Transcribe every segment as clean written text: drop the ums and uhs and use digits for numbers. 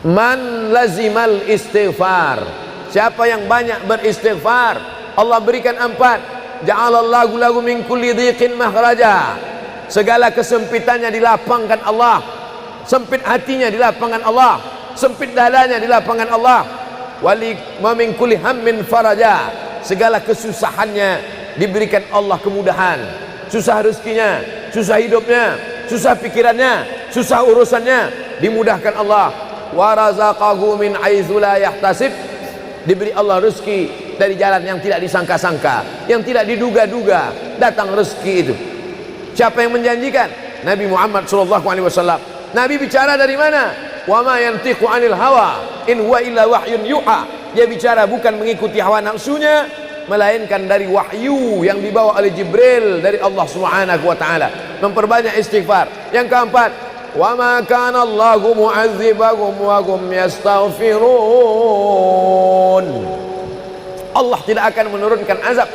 Man lazimal istighfar, siapa yang banyak beristighfar, Allah berikan 4. Ja'alallahu lahu min kulli dhiqin makhraja, segala kesempitannya dilapangkan Allah, sempit hatinya dilapangkan Allah, sempit dadanya dilapangkan Allah. Wali wa min kulli hammin faraja, segala kesusahannya diberikan Allah kemudahan. Susah rezekinya, susah hidupnya, susah pikirannya, susah urusannya, dimudahkan Allah. Wa razaqahu min haitsu la yahtasib, diberi Allah rezeki dari jalan yang tidak disangka-sangka, yang tidak diduga-duga, datang rezeki itu. Siapa yang menjanjikan? Nabi Muhammad SAW. Nabi bicara dari mana? Wa ma yantiqu 'anil hawa in huwa illa wahyun yuha. Dia bicara bukan mengikuti hawa nafsunya, melainkan dari wahyu yang dibawa oleh Jibril dari Allah Subhanahu wa taala. Memperbanyak istighfar. Yang keempat, wa ma kana Allahu mu'adzibahum wa hum yastaghfirun. Allah tidak akan menurunkan azab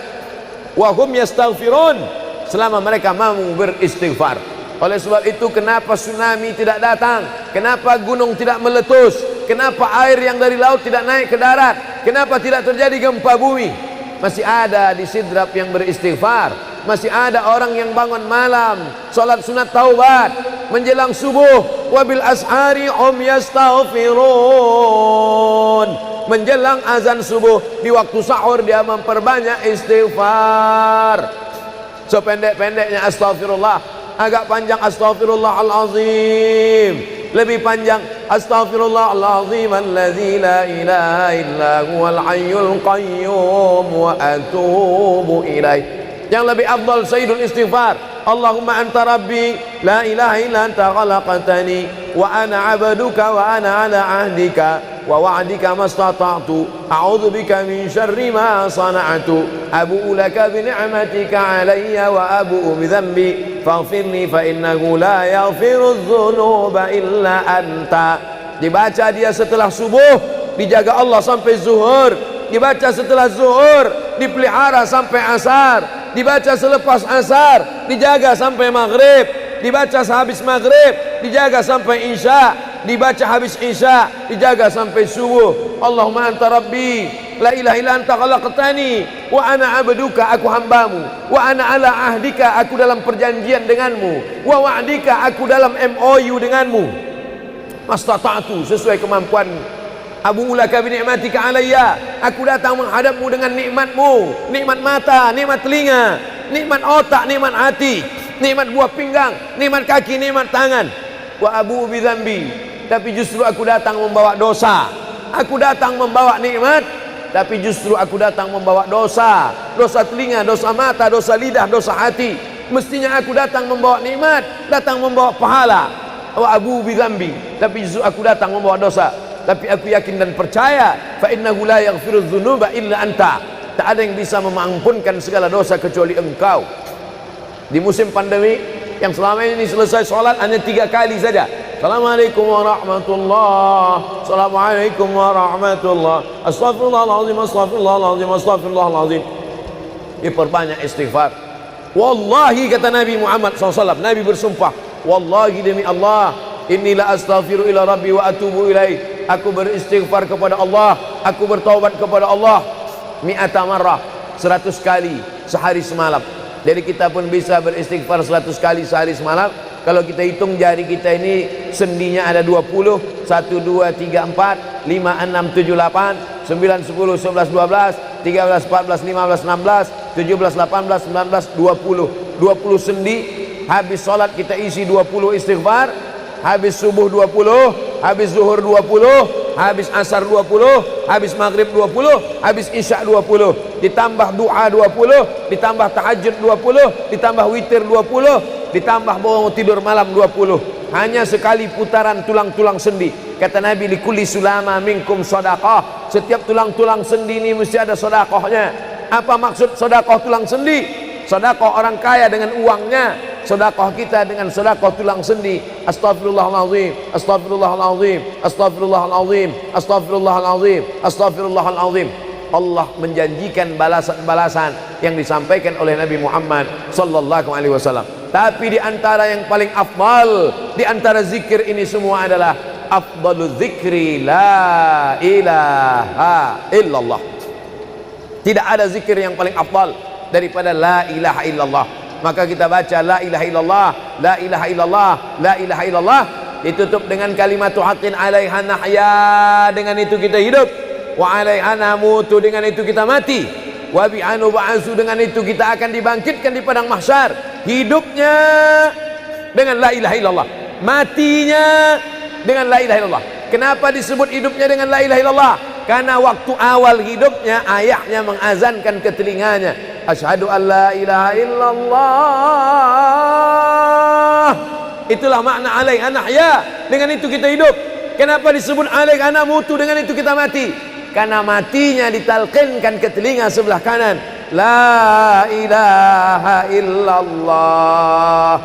wa hum yastaghfirun selama mereka mau beristighfar. Oleh sebab itu, kenapa tsunami tidak datang? Kenapa gunung tidak meletus? Kenapa air yang dari laut tidak naik ke darat? Kenapa tidak terjadi gempa bumi? Masih ada di Sidrap yang beristighfar. Masih ada orang yang bangun malam, salat sunat taubat menjelang subuh. Wabil ashari hum yastaghfirun. Menjelang azan subuh, di waktu sahur dia memperbanyak istighfar. Sependek-pendeknya astaghfirullah, agak panjang astaghfirullahalazim, lebih panjang astaghfirullahalazim alladzi la ilaha illa huwal hayyul qayyum wa atubu ilaih. Yang lebih afdal sayyidul istighfar, Allahumma anta rabbi la ilaha illa anta khalaqtani wa ana 'abduka wa ana 'ala 'ahdika wa wa'dika mastata'tu a'udzu bika min syarri ma sana'tu abu'u laka bi ni'matika 'alayya wa abu'u bi dhanbi faghfirli fa innahu la yaghfiru dzunuba illa anta. Dibaca dia setelah subuh, dijaga Allah sampai zuhur. Dibaca setelah zuhur, dipelihara sampai asar. Dibaca selepas asar, dijaga sampai maghrib. Dibaca sehabis maghrib, dijaga sampai isya. Dibaca habis isya, dijaga sampai subuh. Allahumma anta rabbi la ilaha illa anta khalaqtani wa ana 'abduka, aku hambamu, wa ana 'ala ahdika, aku dalam perjanjian denganmu, wa wa'dika, aku dalam MOU denganmu, mastata'tu, sesuai kemampuanmu. Abu ulaka bi ni'matika alayya, aku datang menghadapmu dengan nikmatmu, nikmat mata, nikmat telinga, nikmat otak, nikmat hati, nikmat buah pinggang, nikmat kaki, nikmat tangan. Wa abu bi dzambi, tapi justru aku datang membawa dosa. Aku datang membawa nikmat, tapi justru aku datang membawa dosa. Dosa telinga, dosa mata, dosa lidah, dosa hati. Mestinya aku datang membawa nikmat, datang membawa pahala. Wa abu bi dzambi, tapi justru aku datang membawa dosa. Tapi aku yakin dan percaya, fa innahu la yaghfiru dzunuba illa anta, tak ada yang bisa mengampunkan segala dosa kecuali engkau. Di musim pandemi yang selama ini selesai sholat hanya 3 kali saja. Assalamualaikum warahmatullah, assalamualaikum warahmatullah, astaghfirullahaladzim, astaghfirullahaladzim, astaghfirullahaladzim. Diperbanyak istighfar. Wallahi, kata Nabi Muhammad SAW, Nabi bersumpah, wallahi demi Allah, inni la astaghfiru ila rabbi wa atubu ilaih, aku beristighfar kepada Allah, aku bertaubat kepada Allah mi'ata marrah, 100 kali sehari semalam. Jadi kita pun bisa beristighfar 100 kali sehari semalam. Kalau kita hitung jari kita ini sendinya ada 20, 1, 2, 3, 4, 5, 6, 7, 8, 9, 10, 11, 12, 13, 14, 15, 16, 17, 18, 19, 20. 20 sendi. Habis sholat kita isi 20 istighfar, habis subuh 20, habis zuhur 20, habis asar 20, habis maghrib 20, habis isya 20, ditambah doa 20, ditambah tahajud 20, ditambah witir 20, ditambah bangun tidur malam 20. Hanya sekali putaran tulang-tulang sendi. Kata Nabi, likulli sulama minkum sedekah, setiap tulang-tulang sendi ini mesti ada sedekahnya. Apa maksud sedekah tulang sendi? Sedekah orang kaya dengan uangnya, sedekah kita dengan sedekah tulang sendi. Astaghfirullahalazim, astaghfirullahalazim, astaghfirullahalazim, astaghfirullahalazim, astaghfirullahalazim. Allah menjanjikan balasan-balasan yang disampaikan oleh Nabi Muhammad sallallahu alaihi wasallam. Tapi di antara yang paling afdal di antara zikir ini semua adalah afdalu dzikri la ilaha illallah. Tidak ada zikir yang paling afdal daripada la ilaha illallah. Maka kita baca la ilaha illallah, la ilaha illallah, la ilaha illallah, ditutup dengan kalimatu haqqin 'alaiha nahya, dengan itu kita hidup, wa 'alaiha namutu, dengan itu kita mati, wa bi'anu ba'su, dengan itu kita akan dibangkitkan di padang mahsyar. Hidupnya dengan la ilaha illallah, matinya dengan la ilaha illallah. Kenapa disebut hidupnya dengan la ilaha illallah? Karena waktu awal hidupnya ayahnya mengazankan ke telinganya, asyhadu an la ilaha illallah. Itulah makna alaiha nahya, dengan itu kita hidup. Kenapa disebut alaiha namutu, dengan itu kita mati? Karena matinya ditalqinkan ke telinga sebelah kanan, la ilaha illallah.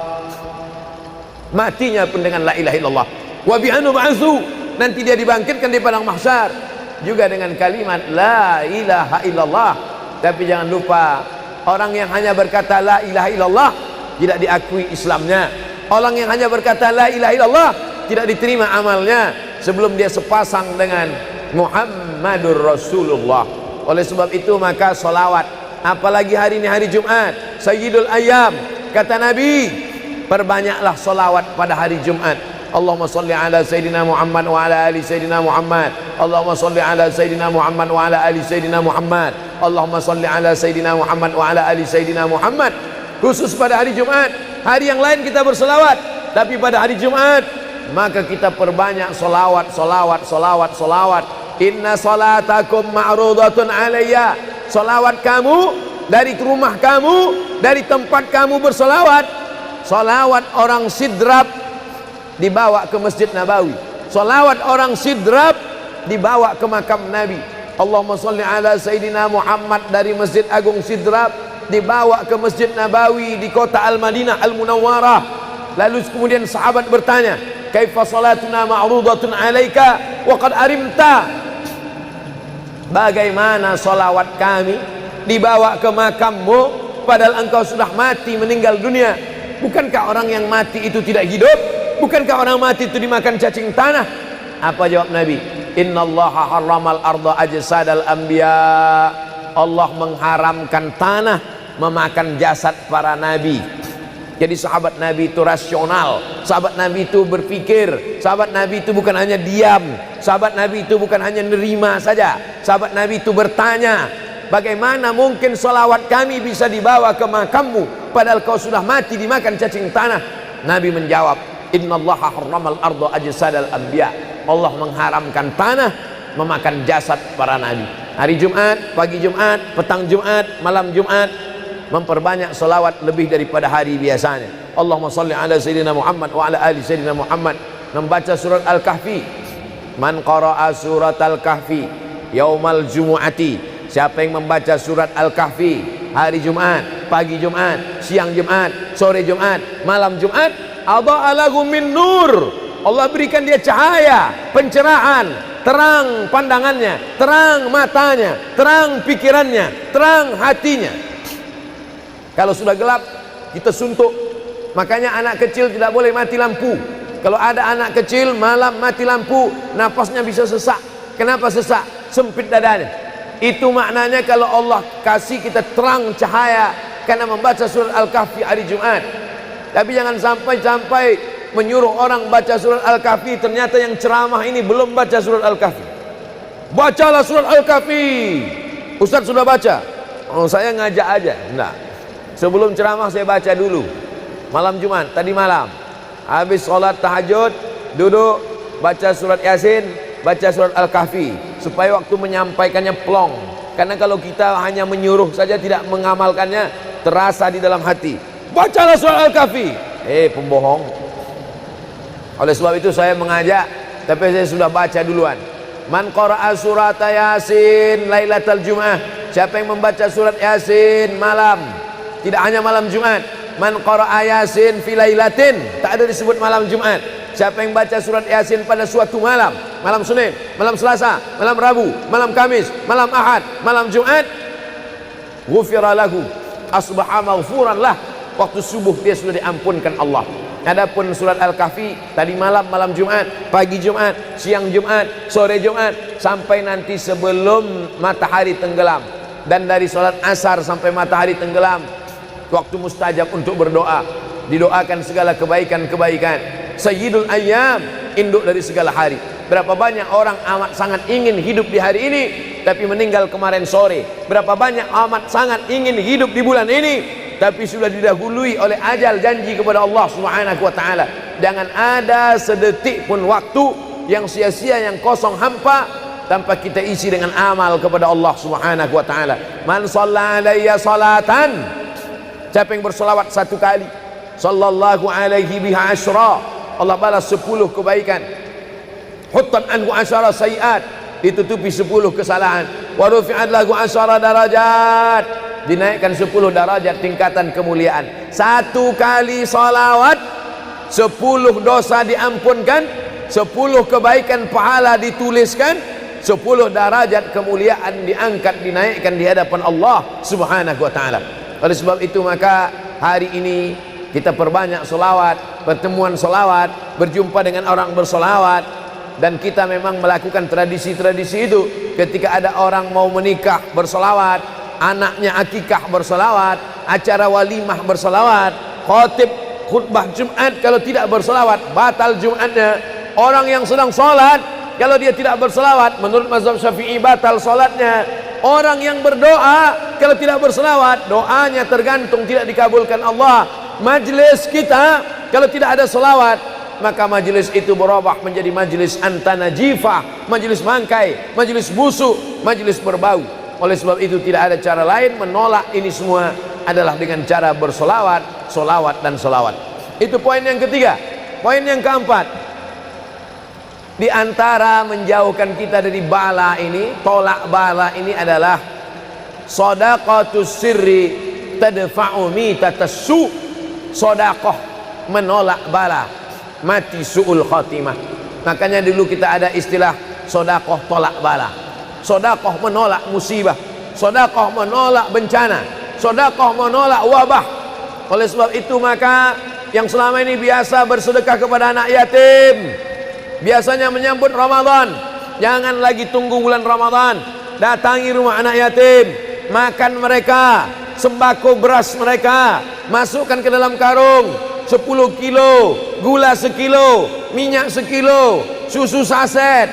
Matinya pun dengan la ilaha illallah. Wa bi'anu ba'su, nanti dia dibangkitkan di padang mahsyar juga dengan kalimat la ilaha illallah. Tapi jangan lupa, orang yang hanya berkata la ilaha illallah tidak diakui Islamnya. Orang yang hanya berkata la ilaha illallah tidak diterima amalnya sebelum dia sepasang dengan Muhammadur Rasulullah. Oleh sebab itu maka salawat, apalagi hari ini hari Jumat, Sayyidul Ayyam, kata Nabi, perbanyaklah salawat pada hari Jumat. Allahumma salli ala Sayyidina Muhammad wa ala ali Sayyidina Muhammad. Allahumma salli ala Sayyidina Muhammad wa ala ali Sayyidina Muhammad. Allahumma salli ala Sayyidina Muhammad wa ala ali Sayyidina Muhammad. Khusus pada hari Jumat. Hari yang lain kita berselawat, tapi pada hari Jumat maka kita perbanyak solawat, solawat, solawat, solawat. Inna salatakum ma'rudatun alayya. Solawat kamu dari rumah kamu, dari tempat kamu bersolawat. Solawat orang sidrap dibawa ke Masjid Nabawi. Salawat orang sidrap dibawa ke makam Nabi. Allahumma salli ala Sayyidina Muhammad dari Masjid Agung Sidrap dibawa ke Masjid Nabawi di kota Al-Madinah Al-Munawwarah. Lalu kemudian sahabat bertanya, kaifa salatuna ma'rudatun alaika wa qad arimta? Bagaimana salawat kami dibawa ke makammu padahal engkau sudah mati, meninggal dunia? Bukankah orang yang mati itu tidak hidup? Bukankah orang mati itu dimakan cacing tanah? Apa jawab Nabi? Innallaha harramal arda ajsadal anbiya. Allah mengharamkan tanah memakan jasad para nabi. Jadi sahabat Nabi itu rasional, sahabat Nabi itu berpikir, sahabat Nabi itu bukan hanya diam, sahabat Nabi itu bukan hanya nerima saja, sahabat Nabi itu bertanya, bagaimana mungkin salawat kami bisa dibawa ke makammu padahal kau sudah mati dimakan cacing tanah? Nabi menjawab, innallaha harramal arda ajsadal anbiya. Allah mengharamkan tanah memakan jasad para nabi. Hari Jumat, pagi Jumat, petang Jumat, malam Jumat, memperbanyak salawat lebih daripada hari biasanya. Allahumma salli ala Sayyidina Muhammad wa ala ali Sayyidina Muhammad. Membaca surat Al-Kahfi. Man qara'a surat Al-Kahfi yaumal jumu'ati. Siapa yang membaca surat Al-Kahfi hari Jumat, pagi Jumat, siang Jumat, sore Jumat, malam Jumat, adha'a lahu min nur. Allah berikan dia cahaya, pencerahan, terang pandangannya, terang matanya, terang pikirannya, terang hatinya. Kalau sudah gelap, kita suntuk. Makanya anak kecil tidak boleh mati lampu. Kalau ada anak kecil malam mati lampu, nafasnya bisa sesak. Kenapa sesak? Sempit dadanya. Itu maknanya kalau Allah kasih kita terang cahaya karena membaca surat Al-Kahfi hari Jumat. Tapi jangan sampai menyuruh orang baca surat Al-Kahfi, ternyata yang ceramah ini belum baca surat Al-Kahfi. Bacalah surat Al-Kahfi. Ustaz sudah baca? Oh, saya ngajak aja. Enggak. Sebelum ceramah saya baca dulu. Malam Jumat, tadi malam. Habis sholat tahajud, duduk, baca surat Yasin, baca surat Al-Kahfi. Supaya waktu menyampaikannya plong. Karena kalau kita hanya menyuruh saja tidak mengamalkannya, terasa di dalam hati. Bacalah surat Al-Kahfi. Pembohong. Oleh sebab itu saya mengajak, tapi saya sudah baca duluan. Man qara'a surat Yasin lailatal Jum'ah. Siapa yang membaca surat Yasin malam, tidak hanya malam Jumat. Man qara'a Yasin fi lailatin, tak ada disebut malam Jumat. Siapa yang baca surat Yasin pada suatu malam, malam Senin, malam Selasa, malam Rabu, malam Kamis, malam Ahad, malam Jumat, ghufira lahu, asbaha maghfuran lah. Waktu subuh dia sudah diampunkan Allah. Adapun surat Al-Kahfi tadi malam, malam Jumat, pagi Jumat, siang Jumat, sore Jumat, sampai nanti sebelum matahari tenggelam. Dan dari salat asar sampai matahari tenggelam, waktu mustajab untuk berdoa, didoakan segala kebaikan-kebaikan. Sayyidul ayyam, induk dari segala hari. Berapa banyak orang amat sangat ingin hidup di hari ini, tapi meninggal kemarin sore. Berapa banyak amat sangat ingin hidup di bulan ini, tapi sudah didahului oleh ajal, janji kepada Allah Subhanahu wa taala. Jangan ada sedetik pun waktu yang sia-sia, yang kosong hampa, tanpa kita isi dengan amal kepada Allah Subhanahu wa taala. Man shalla alayya salatan, siapa yang bersolawat satu kali, sallallahu alaihi biha asyra, Allah balas 10 kebaikan. Huttan anhu asyara sayiat, ditutupi 10 kesalahan. Wa rufi'at lahu asyara darajat, dinaikkan 10 darajat tingkatan kemuliaan. Satu kali salawat 10 dosa diampunkan, 10 kebaikan pahala dituliskan, 10 darajat kemuliaan diangkat, dinaikkan di hadapan Allah Subhanahu wa taala. Oleh sebab itu maka hari ini kita perbanyak solawat, pertemuan solawat, berjumpa dengan orang bersolawat. Dan kita memang melakukan tradisi-tradisi itu. Ketika ada orang mau menikah bersolawat, anaknya akikah bersolawat, acara walimah bersolawat, khotib khutbah Jumat kalau tidak bersolawat batal Jumatnya. Orang yang sedang sholat kalau dia tidak bersolawat, menurut mazhab Syafi'i batal sholatnya. Orang yang berdoa kalau tidak bersolawat, doanya tergantung tidak dikabulkan Allah. Majlis kita kalau tidak ada solawat, maka majlis itu berubah menjadi majlis antanajifah, majlis mangkai, majlis busuk, majlis berbau. Oleh sebab itu tidak ada cara lain menolak ini semua adalah dengan cara bersolawat, solawat dan solawat. Itu poin yang ketiga. Poin yang keempat, di antara menjauhkan kita dari bala ini, tolak bala ini adalah shadaqatus sirri tadfa'u mitatas su. Sedekah menolak bala, mati su'ul khatimah. Makanya dulu kita ada istilah sedekah tolak bala. Sedekah menolak musibah, sedekah menolak bencana, sedekah menolak wabah. Oleh sebab itu maka yang selama ini biasa bersedekah kepada anak yatim, biasanya menyambut Ramadan, jangan lagi tunggu bulan Ramadan, datangi rumah anak yatim, makan mereka, sembako beras mereka, masukkan ke dalam karung 10 kilo, gula sekilo, minyak sekilo, susu saset,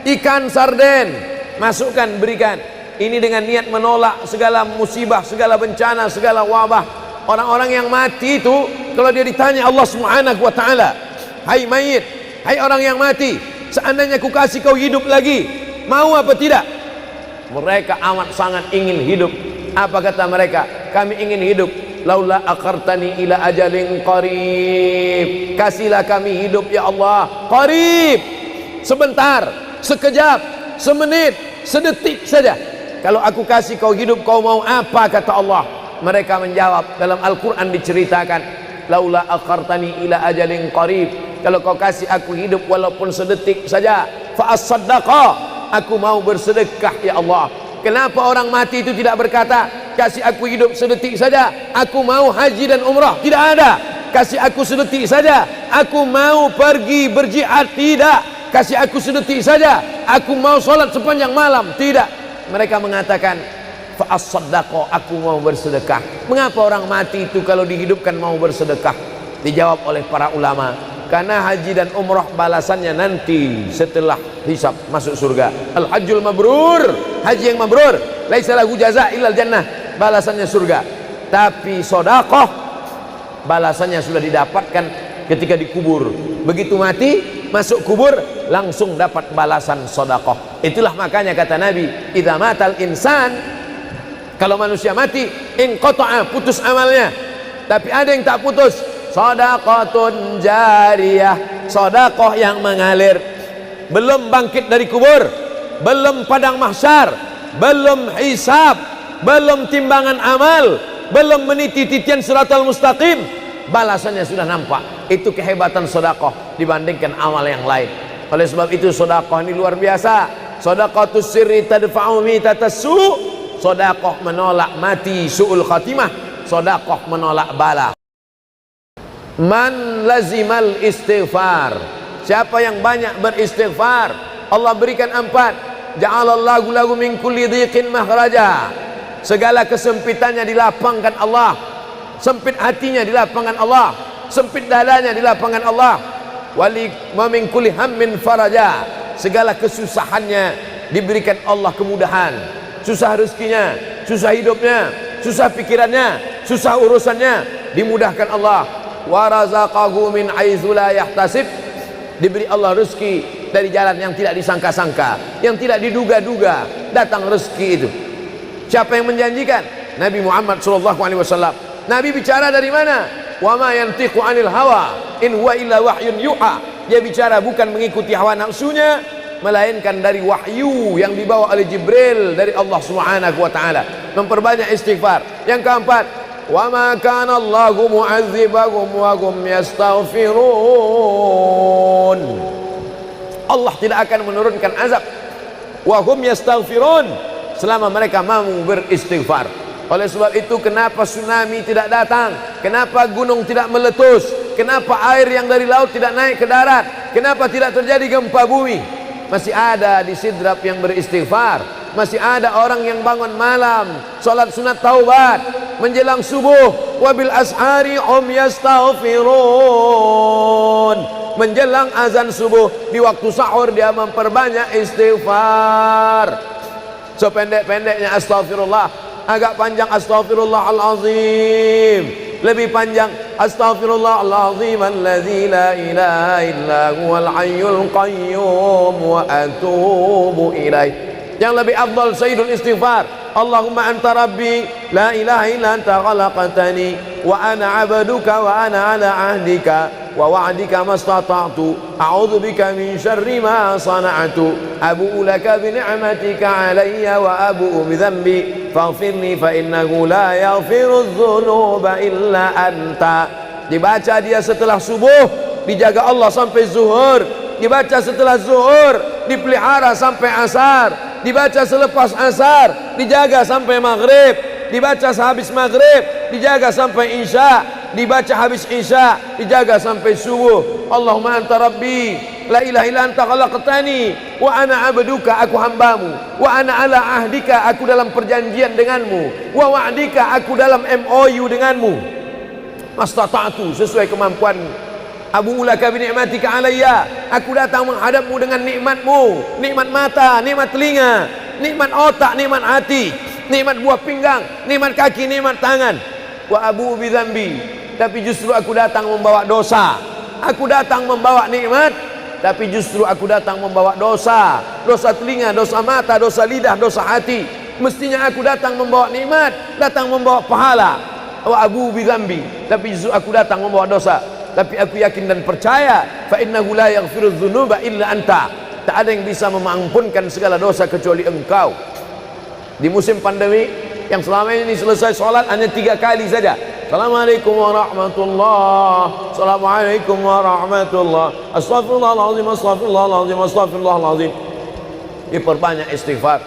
ikan sarden, masukkan, berikan. Ini dengan niat menolak segala musibah, segala bencana, segala wabah. Orang-orang yang mati itu kalau dia ditanya Allah Subhanahu wa taala, hai mayit, hai orang yang mati, seandainya ku kasih kau hidup lagi, mau apa tidak? Mereka amat sangat ingin hidup. Apa kata mereka? Kami ingin hidup. Laula akhartani ila ajalin qarib, kasihlah kami hidup ya Allah qarib, sebentar, sekejap, semenit, sedetik saja. Kalau aku kasih kau hidup, kau mau apa? Kata Allah. Mereka menjawab, dalam Al-Quran diceritakan, laula akhartani ila ajalin qarib, kalau kau kasih aku hidup walaupun sedetik saja, fa as-saddaqa, aku mau bersedekah ya Allah. Kenapa orang mati itu tidak berkata, kasih aku hidup sedetik saja, aku mau haji dan umrah? Tidak ada. Kasih aku sedetik saja, aku mau pergi berjihad? Tidak. Kasih aku sedetik saja, aku mau sholat sepanjang malam? Tidak. Mereka mengatakan, fa as-saddaqa, aku mau bersedekah. Mengapa orang mati itu kalau dihidupkan mau bersedekah? Dijawab oleh para ulama, karena haji dan umrah balasannya nanti setelah hisab masuk surga. Al-hajjul mabrur, haji yang mabrur, laisa lahu jaza illal jannah, balasannya surga. Tapi sedekah balasannya sudah didapatkan ketika dikubur. Begitu mati masuk kubur langsung dapat balasan sedekah. Itulah makanya kata Nabi, idza matal insan, kalau manusia mati, inqata'a, putus amalnya. Tapi ada yang tak putus, shadaqatun jariyah, sedekah yang mengalir. Belum bangkit dari kubur, belum padang mahsyar, belum hisab, belum timbangan amal, belum meniti titian siratal mustaqim, balasannya sudah nampak. Itu kehebatan sedekah dibandingkan amal yang lain. Oleh sebab itu sedekah ini luar biasa. Shadaqatus sirri tadfa'u mitatas su, sedekah menolak mati su'ul khatimah, sedekah menolak bala. Man lazimal istighfar, siapa yang banyak beristighfar, Allah berikan 4. Ja'alallahu lahu min kulli dhiqin makhraja, segala kesempitannya dilapangkan Allah, sempit hatinya dilapangkan Allah, sempit dadanya dilapangkan Allah. Wali wa min kulli hammin faraja, segala kesusahannya diberikan Allah kemudahan. Susah rezekinya, susah hidupnya, susah pikirannya, susah urusannya, dimudahkan Allah. Wa razaqahu min haitsu la yahtasib, diberi Allah rezeki dari jalan yang tidak disangka-sangka, yang tidak diduga-duga, datang rezeki itu. Siapa yang menjanjikan? Nabi Muhammad SAW. Nabi bicara dari mana? Wa ma yantiqu 'anil hawa in huwa illa wahyun yuha. Dia bicara bukan mengikuti hawa nafsunya, melainkan dari wahyu yang dibawa oleh Jibril dari Allah Subhanahu wa taala. Memperbanyak istighfar. Yang keempat, wa ma kana Allahu mu'adzibahum wa hum yastaghfirun. Allah tidak akan menurunkan azab wa hum yastaghfirun selama mereka mau beristighfar. Oleh sebab itu, kenapa tsunami tidak datang? Kenapa gunung tidak meletus? Kenapa air yang dari laut tidak naik ke darat? Kenapa tidak terjadi gempa bumi? Masih ada di Sidrap yang beristighfar. Masih ada orang yang bangun malam, salat sunat taubat menjelang subuh. Wabil ashari hum yastaghfirun. Menjelang azan subuh, di waktu sahur dia memperbanyak istighfar. Sependek-pendeknya astaghfirullah, agak panjang astaghfirullahalazim, lebih panjang astaghfirullahalazim alladzi la ilaha illa huwal hayyul qayyum wa atubu ilaih. Yang lebih afdal sayyidul istighfar, Allahumma anta rabbi la ilaha illa anta khalaqtani wa ana 'abduka wa ana 'ala 'ahdika wa wa'dika mastata'tu a'udzu bika min syarri ma sana'tu abu'u laka bi ni'matika 'alayya wa abu'u bi dhanbi faghfirli fa innahu la yaghfiru dzunuba illa anta. Dibaca dia setelah subuh, dijaga Allah sampai zuhur. Dibaca setelah zuhur, dipelihara sampai asar. Dibaca selepas asar, dijaga sampai maghrib. Dibaca sehabis maghrib, dijaga sampai isya. Dibaca habis isya, dijaga sampai subuh. Allahumma anta rabbi la ilaha illa anta khalaqtani wa ana 'abduka, aku hambamu, wa ana 'ala ahdika, aku dalam perjanjian denganmu, wa wa'dika, aku dalam MOU denganmu, mastata'tu, sesuai kemampuanmu. Abu ulaka bi ni'matika alayya, aku datang menghadapmu dengan nikmatmu, nikmat mata, nikmat telinga, nikmat otak, nikmat hati, nikmat buah pinggang, nikmat kaki, nikmat tangan. Wa abu bi dzambi, tapi justru aku datang membawa dosa. Aku datang membawa nikmat, tapi justru aku datang membawa dosa. Dosa telinga, dosa mata, dosa lidah, dosa hati. Mestinya aku datang membawa nikmat, datang membawa pahala. Wa abu bi dzambi, tapi justru aku datang membawa dosa. Tapi aku yakin dan percaya, fa innahu la yaghfiru dzunuba illa anta, tak ada yang bisa mengampunkan segala dosa kecuali engkau. Di musim pandemi yang selama ini selesai sholat hanya 3 kali saja. Assalamualaikum warahmatullah, assalamualaikum warahmatullah, astaghfirullahaladzim, astaghfirullahaladzim, astaghfirullahaladzim. Diperbanyak istighfar.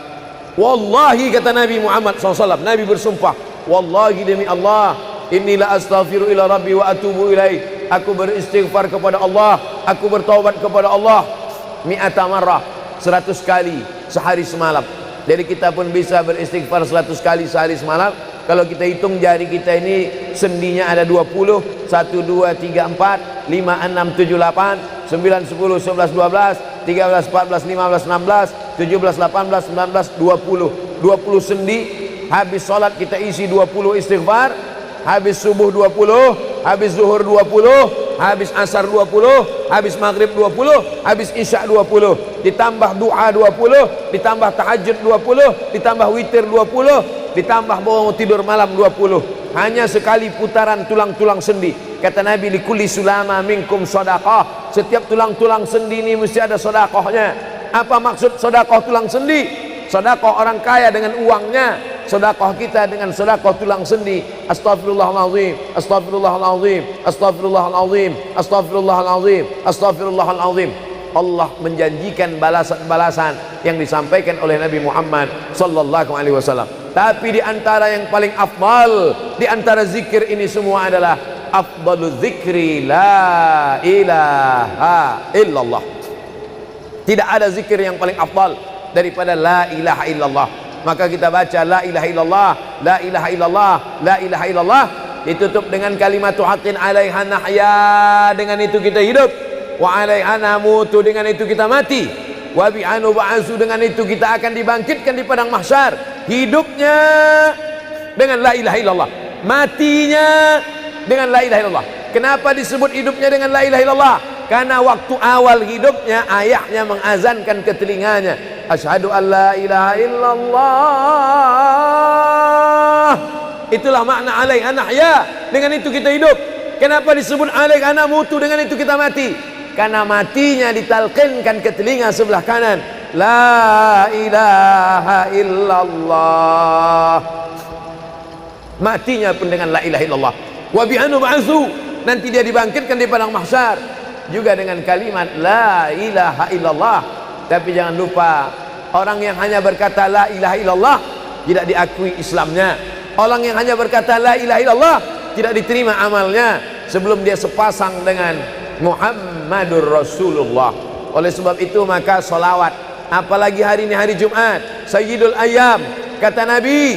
Wallahi, kata Nabi Muhammad SAW, Nabi bersumpah, wallahi demi Allah, inni la astaghfiru ila rabbi wa atubu ilaih, aku beristighfar kepada Allah, aku bertaubat kepada Allah mi'ata marrah, 100 kali sehari semalam. Jadi kita pun bisa beristighfar 100 kali sehari semalam. Kalau kita hitung jari kita ini sendinya ada 20, 1, 2, 3, 4, 5, 6, 7, 8, 9, 10, 11, 12, 13, 14, 15, 16, 17, 18, 19, 20. 20 sendi. Habis sholat kita isi 20 istighfar, habis subuh 20, habis zuhur 20, habis asar 20, habis maghrib 20, habis isya 20, ditambah doa 20, ditambah tahajud 20, ditambah witir 20, ditambah bangun tidur malam 20. Hanya sekali putaran tulang-tulang sendi. Kata Nabi, likulli sulama minkum sedekah, setiap tulang-tulang sendi ini mesti ada sedekahnya. Apa maksud sedekah tulang sendi? Sedekah orang kaya dengan uangnya, sedekah kita dengan sedekah tulang sendi. Astaghfirullahalazim, astaghfirullahalazim, astaghfirullahalazim, astaghfirullahalazim, astaghfirullahalazim. Allah menjanjikan balasan-balasan yang disampaikan oleh Nabi Muhammad sallallahu alaihi wasallam. Tapi di antara yang paling afdal di antara zikir ini semua adalah afdalu dzikri la ilaha illallah. Tidak ada zikir yang paling afdal daripada la ilaha illallah. Maka kita baca la ilaha illallah, la ilaha illallah, la ilaha illallah, ditutup dengan kalimatu haqqin 'alaiha nahya, dengan itu kita hidup, wa 'alaiha namutu, dengan itu kita mati, wa bi'anu ba'su, dengan itu kita akan dibangkitkan di padang mahsyar. Hidupnya dengan la ilaha illallah, matinya dengan la ilaha illallah. Kenapa disebut hidupnya dengan la ilaha illallah? Karena waktu awal hidupnya ayahnya mengazankan ke telinganya, asyhadu an la ilaha illallah. Itulah makna alaiha nahya, dengan itu kita hidup. Kenapa disebut alaiha namutu, dengan itu kita mati? Karena matinya ditalqinkan ke telinga sebelah kanan, la ilaha illallah. Matinya pun dengan la ilaha illallah. Wa bi'anu ba'su, nanti dia dibangkitkan di padang mahsyar juga dengan kalimat la ilaha illallah. Tapi jangan lupa, orang yang hanya berkata la ilaha illallah tidak diakui Islamnya. Orang yang hanya berkata la ilaha illallah tidak diterima amalnya sebelum dia sepasang dengan Muhammadur Rasulullah. Oleh sebab itu maka salawat, apalagi hari ini hari Jumat, Sayyidul Ayyam, kata Nabi,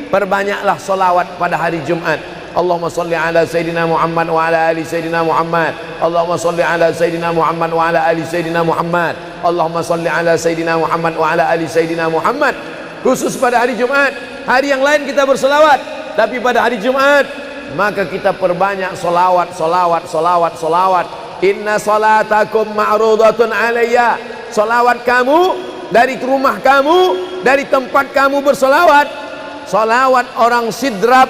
perbanyaklah salawat pada hari Jumat. Allahumma salli ala Sayyidina Muhammad wa ala ali Sayyidina Muhammad. Allahumma salli ala Sayyidina Muhammad wa ala ali Sayyidina Muhammad. Allahumma salli ala Sayyidina Muhammad wa ala ali Sayyidina Muhammad. Khusus pada hari Jumat. Hari yang lain kita berselawat, tapi pada hari Jumat maka kita perbanyak solawat, solawat, solawat, solawat. Inna salatakum ma'rudatun alayya. Solawat kamu dari rumah kamu, dari tempat kamu bersolawat. Solawat orang sidrap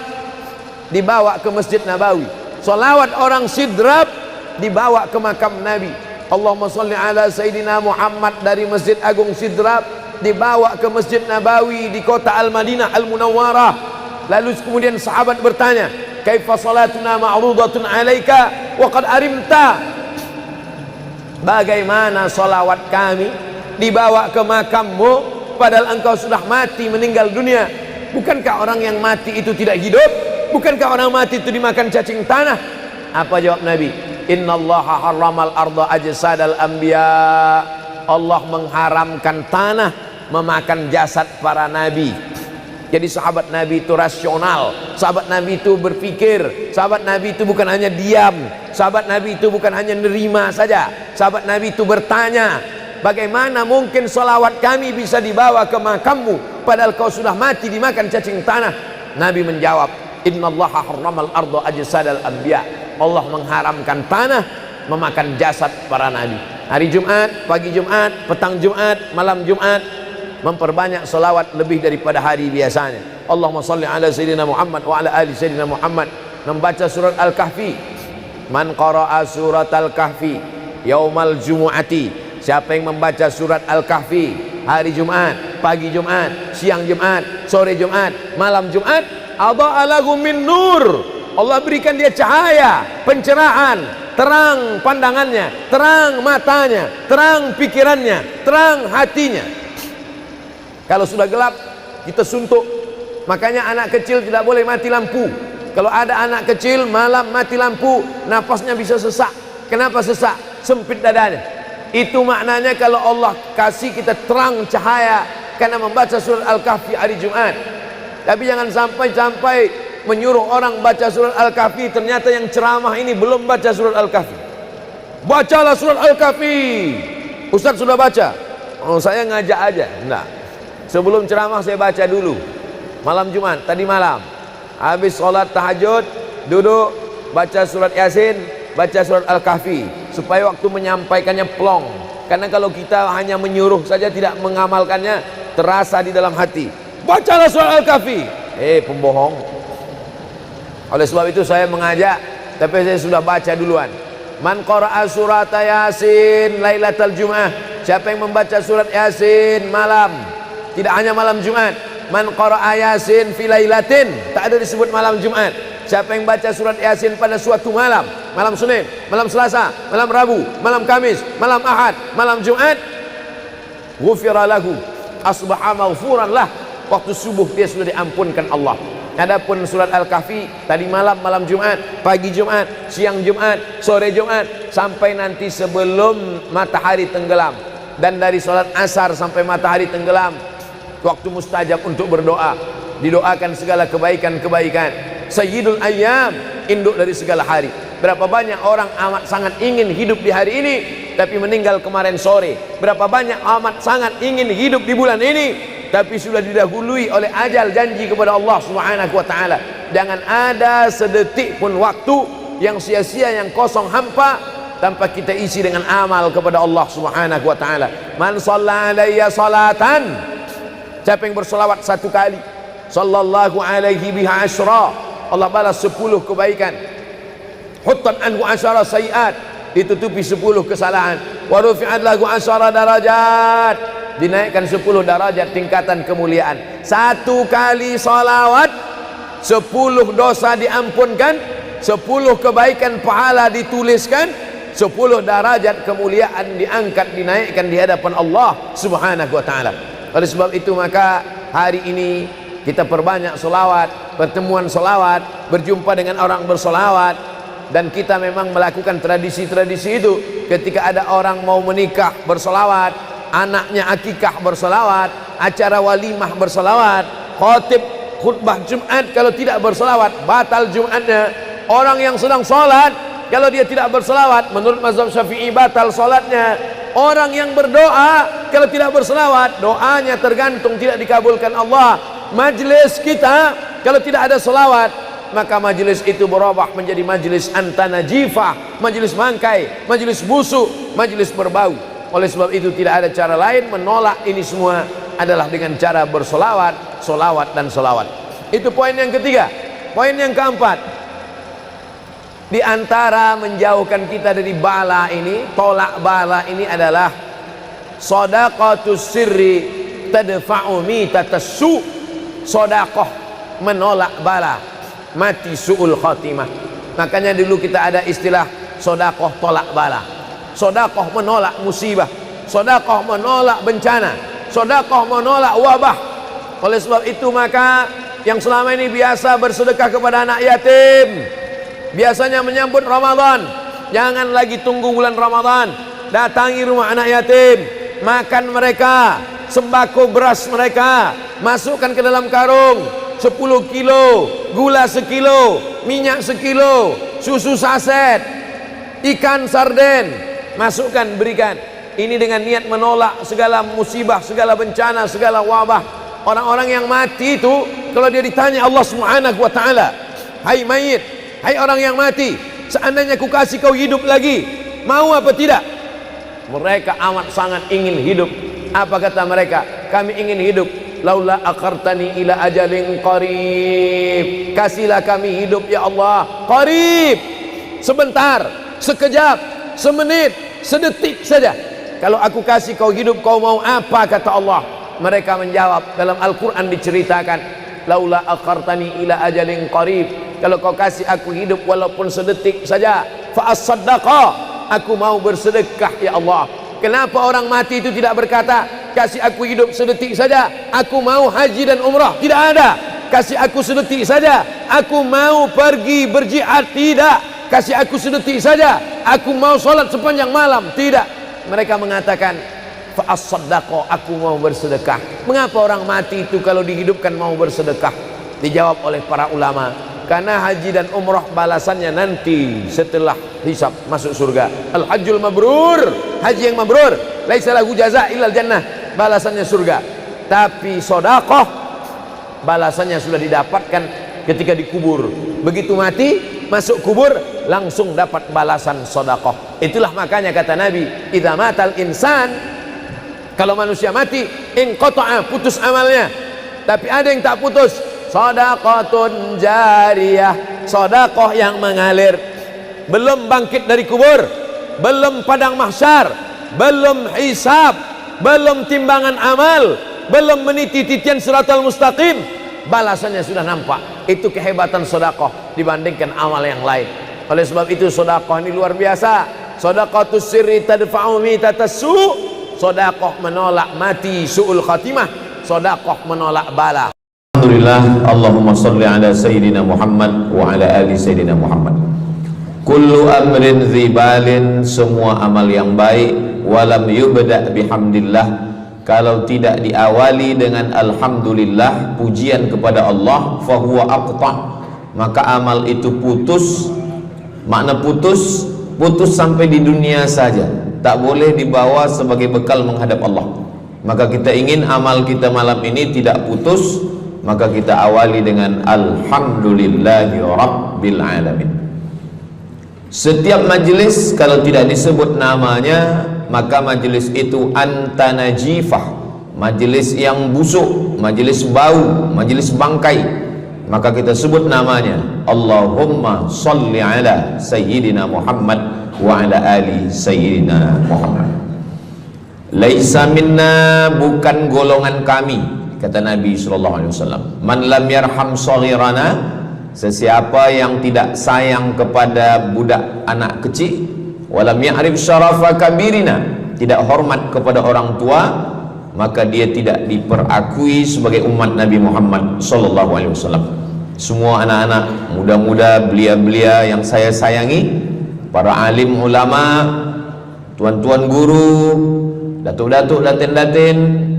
dibawa ke Masjid Nabawi. Solawat orang sidrap dibawa ke makam Nabi. Allahumma salli ala Sayyidina Muhammad dari Masjid Agung Sidrap dibawa ke Masjid Nabawi di kota Al-Madinah Al-Munawwarah. Lalu kemudian sahabat bertanya, kaifa salatuna ma'rudatun alaika wa qad arimta? Bagaimana solawat kami dibawa ke makammu padahal engkau sudah mati, meninggal dunia? Bukankah orang yang mati itu tidak hidup? Bukankah orang mati itu dimakan cacing tanah? Apa jawab Nabi? Innallaha harramal arda ajsadal anbiya. Allah mengharamkan tanah memakan jasad para nabi. Jadi sahabat Nabi itu rasional, sahabat Nabi itu berpikir, sahabat Nabi itu bukan hanya diam, sahabat Nabi itu bukan hanya nerima saja, sahabat Nabi itu bertanya, bagaimana mungkin salawat kami bisa dibawa ke makammu padahal kau sudah mati dimakan cacing tanah? Nabi menjawab, innallaha harramal arda ajsadal anbiya. Allah mengharamkan tanah memakan jasad para nabi. Hari Jumat, pagi Jumat, petang Jumat, malam Jumat, memperbanyak salawat lebih daripada hari biasanya. Allahumma salli ala Sayyidina Muhammad wa ala ali Sayyidina Muhammad. Membaca surat Al-Kahfi. Man qara'a surat Al-Kahfi yaumal jumu'ati. Siapa yang membaca surat Al-Kahfi hari Jumat, pagi Jumat, siang Jumat, sore Jumat, malam Jumat, adha'a lahu min nur. Allah berikan dia cahaya, pencerahan, terang pandangannya, terang matanya, terang pikirannya, terang hatinya. Kalau sudah gelap, kita suntuk. Makanya anak kecil tidak boleh mati lampu. Kalau ada anak kecil malam mati lampu, nafasnya bisa sesak. Kenapa sesak? Sempit dadanya. Itu maknanya kalau Allah kasih kita terang cahaya karena membaca surat Al-Kahfi hari Jumat. Tapi jangan sampai menyuruh orang baca surat Al-Kahfi, ternyata yang ceramah ini belum baca surat Al-Kahfi. Bacalah surat Al-Kahfi. Ustaz sudah baca? Oh, saya ngajak aja. Enggak. Sebelum ceramah saya baca dulu. Malam Jumat, tadi malam. Habis sholat tahajud, duduk, baca surat Yasin, baca surat Al-Kahfi. Supaya waktu menyampaikannya plong. Karena kalau kita hanya menyuruh saja tidak mengamalkannya, terasa di dalam hati. Bacalah surat Al-Kahfi. Pembohong. Oleh sebab itu saya mengajak, tapi saya sudah baca duluan. Man qara'a surat Yasin lailatal Jum'ah. Siapa yang membaca surat Yasin malam, tidak hanya malam Jumat. Man qara'a Yasin fi lailatin, tak ada disebut malam Jumat. Siapa yang baca surat Yasin pada suatu malam, malam Senin, malam Selasa, malam Rabu, malam Kamis, malam Ahad, malam Jumat, ghufira lahu, asbaha maghfuran lah. Waktu subuh dia sudah diampunkan Allah. Adapun surat Al-Kahfi tadi malam, malam Jumat, pagi Jumat, siang Jumat, sore Jumat, sampai nanti sebelum matahari tenggelam. Dan dari salat asar sampai matahari tenggelam, waktu mustajab untuk berdoa, didoakan segala kebaikan-kebaikan. Sayyidul ayyam, induk dari segala hari. Berapa banyak orang amat sangat ingin hidup di hari ini, tapi meninggal kemarin sore. Berapa banyak amat sangat ingin hidup di bulan ini, tapi sudah didahului oleh ajal, janji kepada Allah Subhanahu wa taala. Jangan ada sedetik pun waktu yang sia-sia, yang kosong hampa, tanpa kita isi dengan amal kepada Allah Subhanahu wa taala. Man shalla alayya salatan, siapa yang bersolawat satu kali, sallallahu alaihi biha asyra, Allah balas 10 kebaikan. Huttan anhu asyara sayiat, ditutupi 10 kesalahan. Wa rufi'at lahu asyara darajat, dinaikkan 10 darajat tingkatan kemuliaan. Satu kali salawat 10 dosa diampunkan, 10 kebaikan pahala dituliskan, 10 darajat kemuliaan diangkat, dinaikkan di hadapan Allah Subhanahu wa taala. Oleh sebab itu maka hari ini kita perbanyak solawat, pertemuan solawat, berjumpa dengan orang bersolawat. Dan kita memang melakukan tradisi-tradisi itu. Ketika ada orang mau menikah bersolawat, anaknya akikah bersolawat, acara walimah bersolawat, khotib khutbah Jumat kalau tidak bersolawat batal Jumatnya. Orang yang sedang sholat kalau dia tidak bersolawat, menurut mazhab Syafi'i batal sholatnya. Orang yang berdoa kalau tidak bersolawat, doanya tergantung tidak dikabulkan Allah. Majlis kita kalau tidak ada solawat, maka majlis itu berubah menjadi majlis antanajifah, majlis mangkai, majlis busuk, majlis berbau. Oleh sebab itu tidak ada cara lain menolak ini semua adalah dengan cara bersolawat, solawat dan solawat. Itu poin yang ketiga. Poin yang keempat, di antara menjauhkan kita dari bala ini, tolak bala ini adalah shadaqatus sirri tadfa'u mitatas su. Sedekah menolak bala, mati su'ul khatimah. Makanya dulu kita ada istilah sedekah tolak bala. Sedekah menolak musibah, sedekah menolak bencana, sedekah menolak wabah. Oleh sebab itu maka yang selama ini biasa bersedekah kepada anak yatim, biasanya menyambut Ramadan, jangan lagi tunggu bulan Ramadan, datangi rumah anak yatim, makan mereka, sembako beras mereka, masukkan ke dalam karung 10 kilo, gula sekilo, minyak sekilo, susu saset, ikan sarden, masukkan, berikan. Ini dengan niat menolak segala musibah, segala bencana, segala wabah. Orang-orang yang mati itu kalau dia ditanya Allah Subhanahu wa taala, hai mayit, hai orang yang mati, seandainya ku kasih kau hidup lagi, mau apa tidak? Mereka amat sangat ingin hidup. Apa kata mereka? Kami ingin hidup. Laula akhartani ila ajalin qarib, kasihlah kami hidup ya Allah qarib, sebentar, sekejap, semenit, sedetik saja. Kalau aku kasih kau hidup, kau mau apa? Kata Allah. Mereka menjawab, dalam Al-Quran diceritakan, laula akhartani ila ajalin qarib, kalau kau kasih aku hidup walaupun sedetik saja, fa as-saddaqa, aku mau bersedekah ya Allah. Kenapa orang mati itu tidak berkata, kasih aku hidup sedetik saja, aku mau haji dan umrah? Tidak ada. Kasih aku sedetik saja, aku mau pergi berjihad? Tidak. Kasih aku sedetik saja, aku mau sholat sepanjang malam? Tidak. Mereka mengatakan, fa as-saddaqa, aku mau bersedekah. Mengapa orang mati itu kalau dihidupkan mau bersedekah? Dijawab oleh para ulama, karena haji dan umrah balasannya nanti setelah hisab masuk surga. Al-hajjul mabrur, haji yang mabrur, laisa lahu jaza illal jannah, balasannya surga. Tapi sedekah balasannya sudah didapatkan ketika dikubur. Begitu mati masuk kubur langsung dapat balasan sedekah. Itulah makanya kata Nabi, idza matal insan, kalau manusia mati, inqata'a, putus amalnya. Tapi ada yang tak putus, shadaqatun jariyah, sedekah yang mengalir. Belum bangkit dari kubur, belum padang mahsyar, belum hisab, belum timbangan amal, belum meniti titian siratal mustaqim, balasannya sudah nampak. Itu kehebatan sedekah dibandingkan amal yang lain. Oleh sebab itu sedekah ini luar biasa. Shadaqatus sirri tadfa'u mitatas su, sedekah menolak mati su'ul khatimah, sedekah menolak bala. Alhamdulillah, Allahumma salli ala Sayyidina Muhammad wa ala ali Sayyidina Muhammad. Kullu amrin zibalin, semua amal yang baik, walam yubda' bihamdillah, kalau tidak diawali dengan alhamdulillah, pujian kepada Allah, fahuwa aqta', maka amal itu putus. Makna putus, putus sampai di dunia saja, tak boleh dibawa sebagai bekal menghadap Allah. Maka kita ingin amal kita malam ini tidak putus, maka kita awali dengan alhamdulillahi rabbil alamin. Setiap majelis kalau tidak disebut namanya, maka majelis itu antanajifah, majelis yang busuk, majelis bau, majelis bangkai. Maka kita sebut namanya, Allahumma salli ala Sayyidina Muhammad wa ala ali Sayyidina Muhammad. Laisa minna, bukan golongan kami, kata Nabi SAW. Man lam yarham saghirana, sesiapa yang tidak sayang kepada budak anak kecil, walam ya'rif syarafa kabirina, tidak hormat kepada orang tua, maka dia tidak diperakui sebagai umat Nabi Muhammad SAW. Semua anak-anak muda-muda, belia-belia yang saya sayangi, para alim ulama, tuan-tuan guru, datuk-datuk, datin-datin,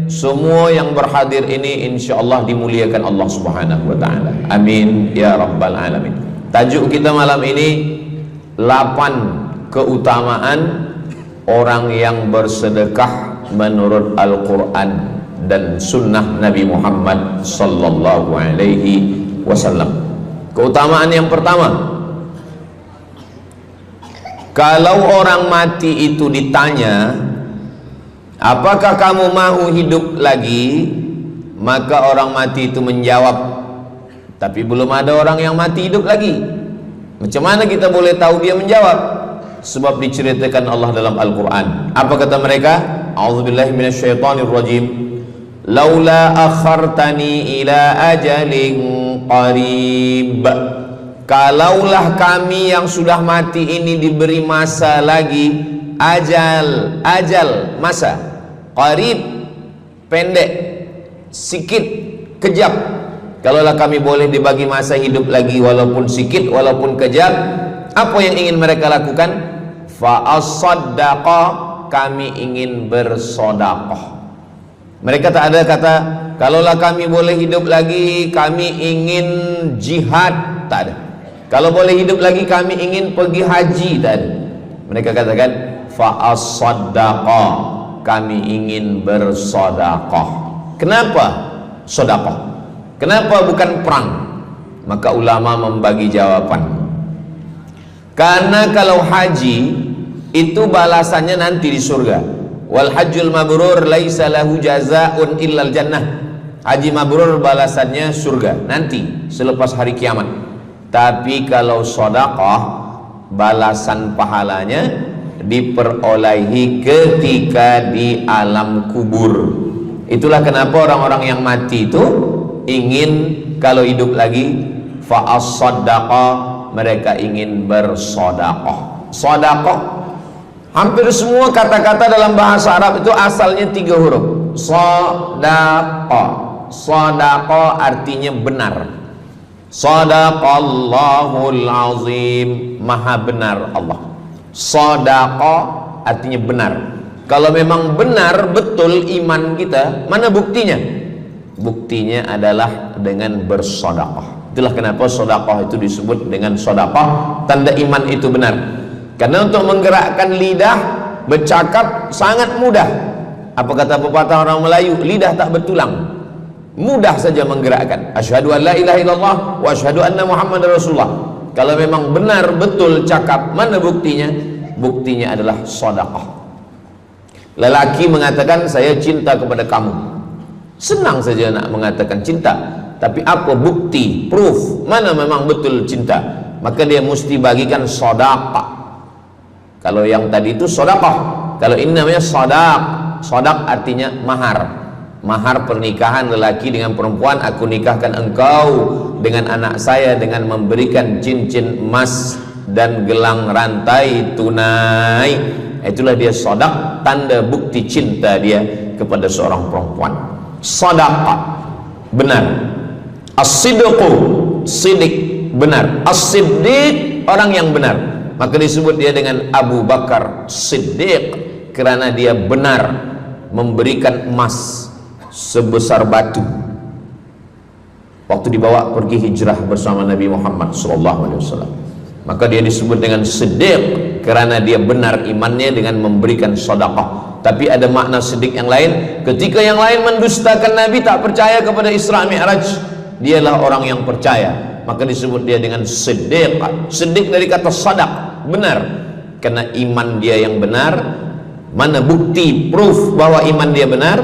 semua yang berhadir ini insyaallah dimuliakan Allah Subhanahu wa taala. Amin ya rabbal alamin. Tajuk kita malam ini 8 keutamaan orang yang bersedekah menurut Al-Qur'an dan sunnah Nabi Muhammad sallallahu alaihi wasallam. Keutamaan yang pertama, kalau orang mati itu ditanya, apakah kamu mau hidup lagi? Maka orang mati itu menjawab, tapi belum ada orang yang mati hidup lagi. Macam mana kita boleh tahu dia menjawab? Sebab diceritakan Allah dalam Al-Quran. Apa kata mereka? A'udzubillahi minasyaitonirrajim. Laula akhartani ila ajalin qarib, kalaulah kami yang sudah mati ini diberi masa lagi, ajal masa, qarib pendek, sikit, kejap. Kalaulah kami boleh dibagi masa hidup lagi walaupun sikit, walaupun kejap, apa yang ingin mereka lakukan? Fa as-saddaqa, kami ingin bersodaqah. Mereka tak ada kata, kalaulah kami boleh hidup lagi, kami ingin jihad, tak ada. Kalau boleh hidup lagi, kami ingin pergi haji, tak ada. Mereka katakan fa as-saddaqa, kami ingin bersodaqah. Kenapa sodaqah? Kenapa bukan perang? Maka ulama membagi jawaban. Karena kalau haji itu balasannya nanti di surga. Wal hajjul mabrur laisa lahu jazaa'un illal jannah. Haji mabrur balasannya surga nanti selepas hari kiamat. Tapi kalau sedekah, balasan pahalanya diperolehi ketika di alam kubur. Itulah kenapa orang-orang yang mati itu ingin kalau hidup lagi fa as-sadaqah, mereka ingin bersedekah. Sedekah, hampir semua kata-kata dalam bahasa Arab itu asalnya 3 huruf. Sadaqah. Sadaqah artinya benar. Sadaqallahul azim, maha benar Allah. Sadaqah artinya benar. Kalau memang benar betul iman kita, mana buktinya? Buktinya adalah dengan bersedekah. Itulah kenapa sedekah itu disebut dengan sedekah, tanda iman itu benar. Karena untuk menggerakkan lidah bercakap sangat mudah. Apa kata pepatah orang Melayu? Lidah tak bertulang, mudah saja menggerakkan. Asyhadu an la ilaha illallah wa asyhadu anna Muhammadar Rasulullah. Kalau memang benar betul cakap, mana buktinya? Buktinya adalah sedekah. Lelaki mengatakan saya cinta kepada kamu, senang saja nak mengatakan cinta, tapi apa bukti, proof, mana memang betul cinta? Maka dia mesti bagikan sedekah. Kalau yang tadi itu sedekah, kalau ini namanya sadaq. Sadaq artinya mahar. Mahar pernikahan lelaki dengan perempuan, aku nikahkan engkau dengan anak saya dengan memberikan cincin emas dan gelang rantai tunai. Itulah dia sadaq, tanda bukti cinta dia kepada seorang perempuan. Sadaqah, benar. As-sidqu, sidik, benar. As-siddiq, orang yang benar. Maka disebut dia dengan Abu Bakar Siddiq, kerana dia benar memberikan emas sebesar batu waktu dibawa pergi hijrah bersama Nabi Muhammad SAW. Maka dia disebut dengan Siddiq kerana dia benar imannya dengan memberikan sedekah. Tapi ada makna siddiq yang lain, ketika yang lain mendustakan Nabi, tak percaya kepada Isra Mi'raj, dialah orang yang percaya, maka disebut dia dengan Siddiq. Siddiq dari kata sadaq, benar, karena iman dia yang benar. Mana bukti, proof bahwa iman dia benar?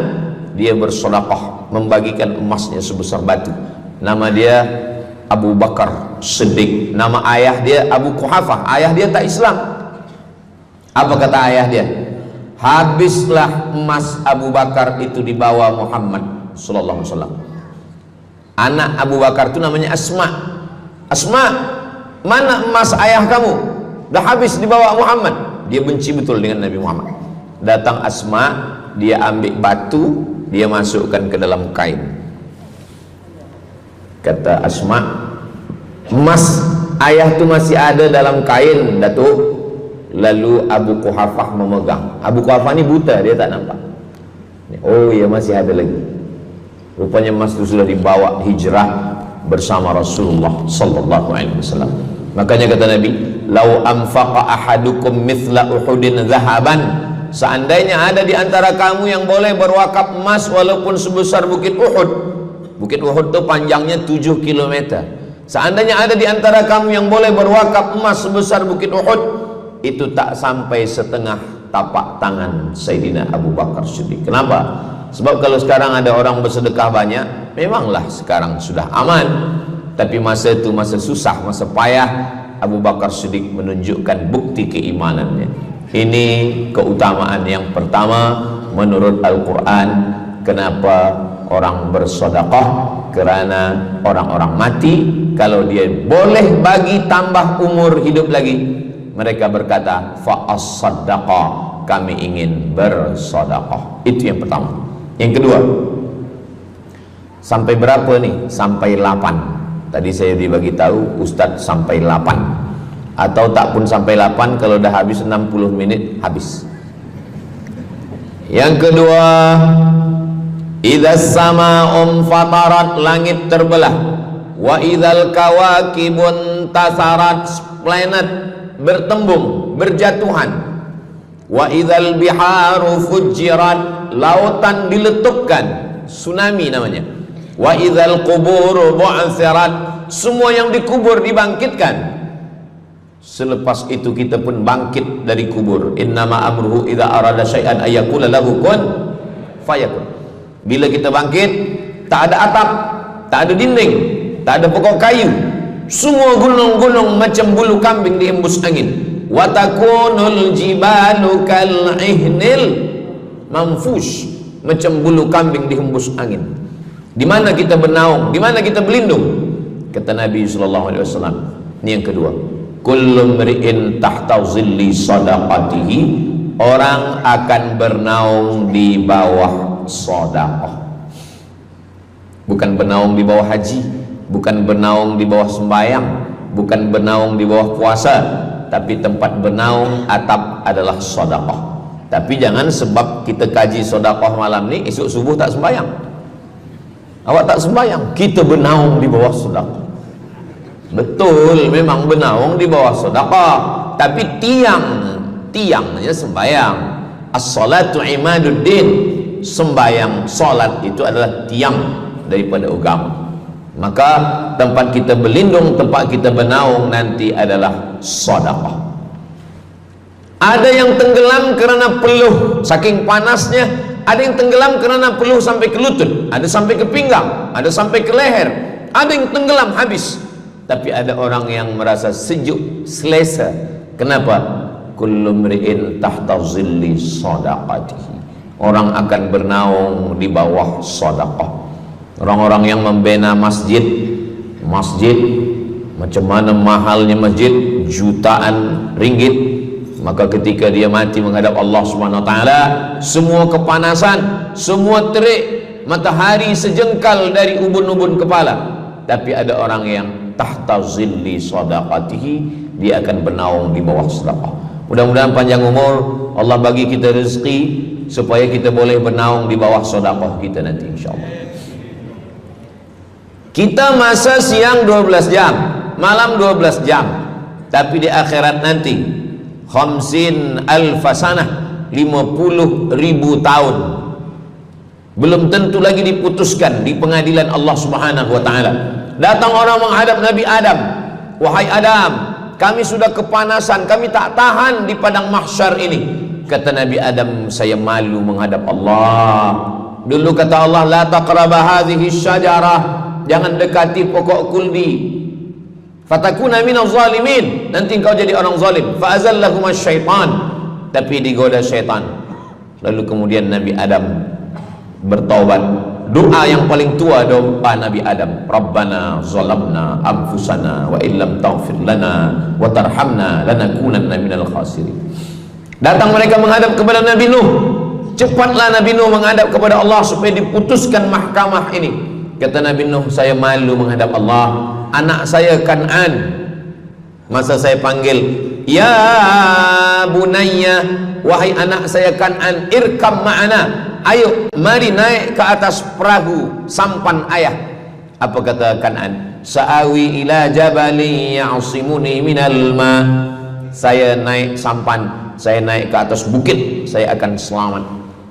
Dia bersedekah, membagikan emasnya sebesar batu. Nama dia Abu Bakar Siddiq. Nama ayah dia Abu Quhafah. Ayah dia tak Islam. Apa kata ayah dia? Habislah emas Abu Bakar itu dibawa Muhammad sallallahu alaihi wasallam. Anak Abu Bakar itu namanya Asma. Asma, mana emas ayah kamu? Dah habis dibawa Muhammad. Dia benci betul dengan Nabi Muhammad. Datang Asma, dia ambil batu, dia masukkan ke dalam kain. Kata Asma, emas ayah tu masih ada dalam kain, Datuk. Lalu Abu Quhafah memegang. Abu Quhafah ni buta, dia tak nampak. Oh ya, masih ada lagi. Rupanya emas itu sudah dibawa hijrah bersama Rasulullah sallallahu alaihi wasallam. Makanya kata Nabi, "Lau anfaqa ahadukum mithla Uhudin zahaban." Seandainya ada di antara kamu yang boleh berwakaf emas walaupun sebesar Bukit Uhud. Bukit Uhud itu panjangnya 7 km. Seandainya ada di antara kamu yang boleh berwakaf emas sebesar Bukit Uhud, itu tak sampai setengah tapak tangan Sayyidina Abu Bakar Siddiq. Kenapa? Sebab kalau sekarang ada orang bersedekah banyak, memanglah sekarang sudah aman. Tapi masa itu masa susah, masa payah, Abu Bakar Siddiq menunjukkan bukti keimanannya. Ini keutamaan yang pertama menurut Al-Quran. Kenapa orang bersedekah? Kerana orang-orang mati, kalau dia boleh bagi tambah umur hidup lagi, mereka berkata fa'as-saddaqa, kami ingin bersedekah. Itu yang pertama. Yang kedua, sampai berapa nih? Sampai 8. Tadi saya dibagi tahu Ustadz sampai 8. Atau tak pun sampai 8, kalau dah habis 60 menit habis. Yang kedua, idza sama'un fatarat, langit terbelah. Wa idzal kawakibun tasarat, planet bertembung, berjatuhan. Wa idzal biharu fujirat, lautan diletupkan, tsunami namanya. Wa idzal quburu bu'athirat, semua yang dikubur dibangkitkan. Selepas itu kita pun bangkit dari kubur. Innama amruhu idza arada syai'an ayyakula lahu kun fayakun. Bila kita bangkit, tak ada atap, tak ada dinding, tak ada pokok kayu, semua gunung-gunung macam bulu kambing dihembus angin. Wa takunul jibalu kal ihnil manfush, macam bulu kambing dihembus angin. Di mana kita bernaung, di mana kita berlindung? Kata Nabi sallallahu alaihi wasallam. Ini yang kedua. Kullu mri'in tahta zilli sadaqatihi, orang akan bernaung di bawah sedekah. Bukan bernaung di bawah haji, bukan bernaung di bawah sembahyang, bukan bernaung di bawah puasa, tapi tempat bernaung atap adalah sedekah. Tapi jangan sebab kita kaji sedekah malam ni, esok subuh tak sembahyang. Awak tak sembahyang, kita bernaung di bawah sedekah. Betul, memang bernaung di bawah sedekah, tapi tiangnya sembahyang. As-salatu imaduddin, sembahyang, salat itu adalah tiang daripada agama. Maka tempat kita berlindung, tempat kita bernaung nanti adalah sedekah. Ada yang tenggelam kerana peluh saking panasnya, ada yang tenggelam kerana peluh sampai ke lutut, ada sampai ke pinggang, ada sampai ke leher, ada yang tenggelam habis. Tapi ada orang yang merasa sejuk, selesa. Kenapa? Kullu mri'in tahta zilli sadaqatihi, orang akan bernaung di bawah sedekah. Orang-orang yang membina masjid, macam mana mahalnya masjid, jutaan ringgit, maka ketika dia mati menghadap Allah Subhanahu wa taala, semua kepanasan, semua terik matahari sejengkal dari ubun-ubun kepala, tapi ada orang yang tahta zilli sadaqatihi, dia akan bernaung di bawah sedekah. Mudah-mudahan panjang umur, Allah bagi kita rezeki supaya kita boleh bernaung di bawah sedekah kita nanti insyaallah. Kita masa siang 12 jam, malam 12 jam, tapi di akhirat nanti 50 alfasanah, 50.000 tahun, belum tentu lagi diputuskan di pengadilan Allah Subhanahu wa taala. Datang orang menghadap Nabi Adam, wahai Adam, kami sudah kepanasan, kami tak tahan di padang mahsyar ini. Kata Nabi Adam, saya malu menghadap Allah. Dulu kata Allah, la taqraba hadhihi syajarah, jangan dekati pokok kuldi, fatakuna minaz zalimin, nanti engkau jadi orang zalim. Fa azallahuma syaitan, tapi digoda syaitan. Lalu kemudian Nabi Adam bertaubat. Doa yang paling tua doa Nabi Adam, Rabbana zalamna anfusana wa illam taghfir lana wa tarhamna lanakunanna minal khasirin. Datang mereka menghadap kepada Nabi Nuh. Cepatlah Nabi Nuh menghadap kepada Allah supaya diputuskan mahkamah ini. Kata Nabi Nuh, saya malu menghadap Allah. Anak saya Kan'an, masa saya panggil, ya bunayya, wahai anak saya Kan'an, irkam ma'ana, ayo mari naik ke atas perahu sampan ayah. Apa kata Kan'an? Sa'awi ila jabali ya'simuni minal ma, saya naik sampan, saya naik ke atas bukit, saya akan selamat.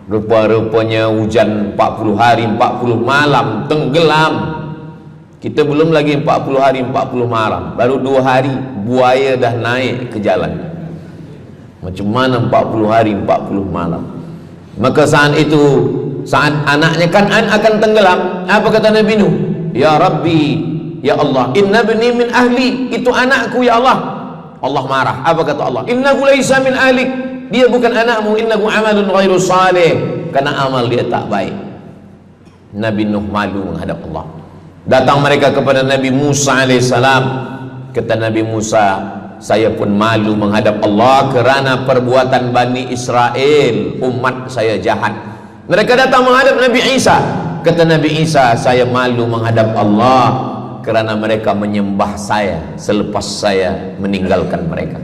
Rupa-rupanya hujan 40 hari 40 malam, tenggelam. Kita belum lagi 40 hari 40 malam, baru 2 hari buaya dah naik ke jalan. Macam mana 40 hari 40 malam? Maka saat itu, saat anaknya Kan'an akan tenggelam, apa kata Nabi Nuh? Ya Rabbi, ya Allah, inna bni min ahli, itu anakku ya Allah. Allah marah. Apa kata Allah? Innahu laisa min ahlik, dia bukan anakmu. Innahu amalun ghairu salih, karena amal dia tak baik. Nabi Nuh malu menghadap Allah. Datang mereka kepada Nabi Musa alaihissalam. Kata Nabi Musa, saya pun malu menghadap Allah kerana perbuatan Bani Israel, umat saya jahat. Mereka datang menghadap Nabi Isa. Kata Nabi Isa, saya malu menghadap Allah kerana mereka menyembah saya selepas saya meninggalkan mereka.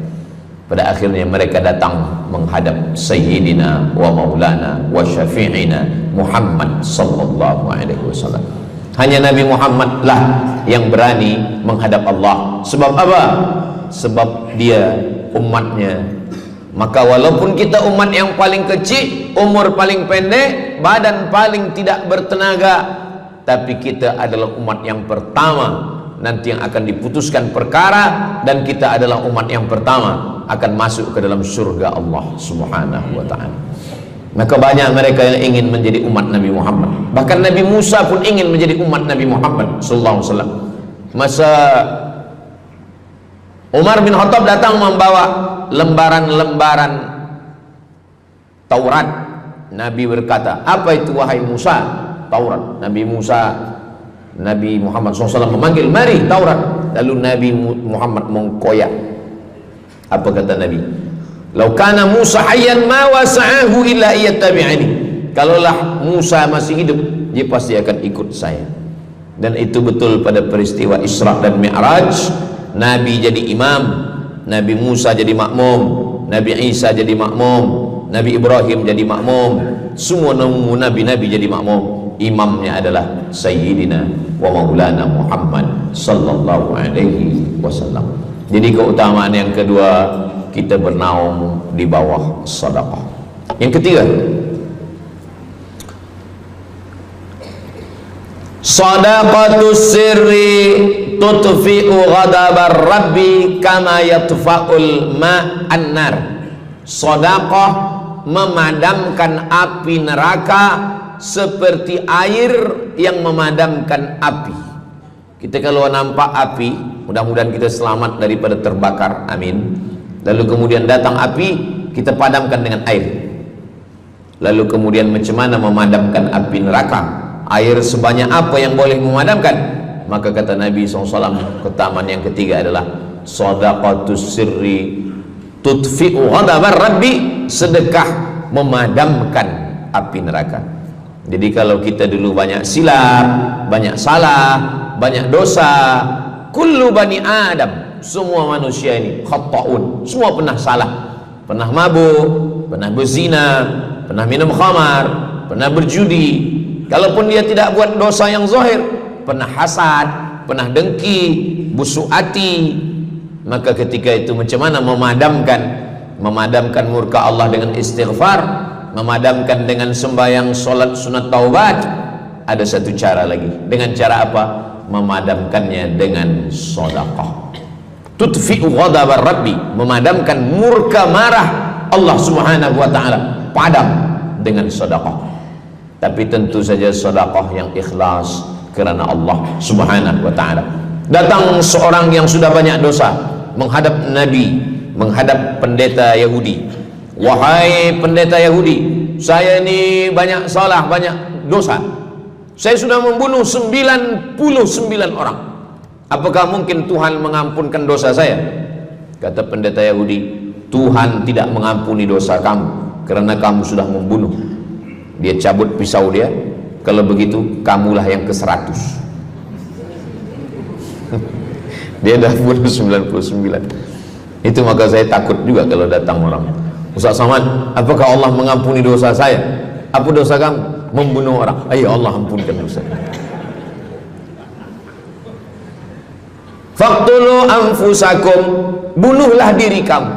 Pada akhirnya mereka datang menghadap Sayyidina wa Maulana wa Syafi'ina Muhammad sallallahu alaihi wasallam. Hanya Nabi Muhammad lah yang berani menghadap Allah. Sebab apa? Sebab dia umatnya. Maka walaupun kita umat yang paling kecil, umur paling pendek, badan paling tidak bertenaga, tapi kita adalah umat yang pertama nanti yang akan diputuskan perkara, dan kita adalah umat yang pertama akan masuk ke dalam surga Allah Subhanahu wa ta'ala. Maka banyak mereka yang ingin menjadi umat Nabi Muhammad. Bahkan Nabi Musa pun ingin menjadi umat Nabi Muhammad sallallahu alaihi wasallam. Masa Umar bin Khattab datang membawa lembaran-lembaran Taurat, Nabi berkata, apa itu wahai Musa? Taurat. Nabi Muhammad SAW memanggil, mari Taurat. Lalu Nabi Muhammad mengkoyak. Apa kata Nabi? Lau kana Musa hayyan ma wasa'ahu illa iyattabi'ani. Kalaulah Musa masih hidup, dia pasti akan ikut saya. Dan itu betul pada peristiwa Isra dan Mi'raj. Nabi jadi imam, Nabi Musa jadi makmum, Nabi Isa jadi makmum, Nabi Ibrahim jadi makmum, semua nabi-nabi jadi makmum. Imamnya adalah Sayyidina wa Maulana Muhammad sallallahu alaihi wasallam. Jadi keutamaan yang kedua, kita bernaung di bawah sedekah. Yang ketiga, sadaqatus sirri tutfi'u ghadabar rabbi kama yatfa'ul ma'an nar. Sedekah memadamkan api neraka seperti air yang memadamkan api. Kita kalau nampak api, mudah-mudahan kita selamat daripada terbakar, amin. Lalu kemudian datang api, kita padamkan dengan air. Lalu kemudian macam mana memadamkan api neraka? Air sebanyak apa yang boleh memadamkan? Maka kata Nabi SAW, keutamaan yang ketiga adalah sadaqatus sirri tutfi'u ghadabar rabbi, sedekah memadamkan api neraka. Jadi kalau kita dulu banyak silap, banyak salah, banyak dosa. Kullu bani Adam, semua manusia ini khata'un, semua pernah salah, pernah mabuk, pernah berzina, pernah minum khamar, pernah berjudi. Kalaupun dia tidak buat dosa yang zahir, pernah hasad, pernah dengki, busuk hati. Maka ketika itu macam mana memadamkan murka Allah dengan istighfar, memadamkan dengan sembahyang, solat, sunat, taubat. Ada satu cara lagi. Dengan cara apa? Memadamkannya dengan sedekah. Tudfi'u ghadabar rabbi, memadamkan murka marah Allah Subhanahu wa taala, padam dengan sedekah. Tapi tentu saja sedekah yang ikhlas kerana Allah Subhanahu wa taala. Datang seorang yang sudah banyak dosa menghadap Nabi, menghadap pendeta Yahudi. Wahai pendeta Yahudi, saya ini banyak salah, banyak dosa. Saya sudah membunuh 99 orang. Apakah mungkin Tuhan mengampunkan dosa saya? Kata pendeta Yahudi, Tuhan tidak mengampuni dosa kamu karena kamu sudah membunuh. Dia cabut pisau dia. Kalau begitu, kamulah yang ke-100. Dia dah bunuh 99. Itu maka saya takut juga kalau datang orang. Ustaz Somad, apakah Allah mengampuni dosa saya? Apa dosa kamu? Membunuh orang. Ayo Allah ampunkan dosa. Faqtulu anfusakum, bunuhlah diri kamu.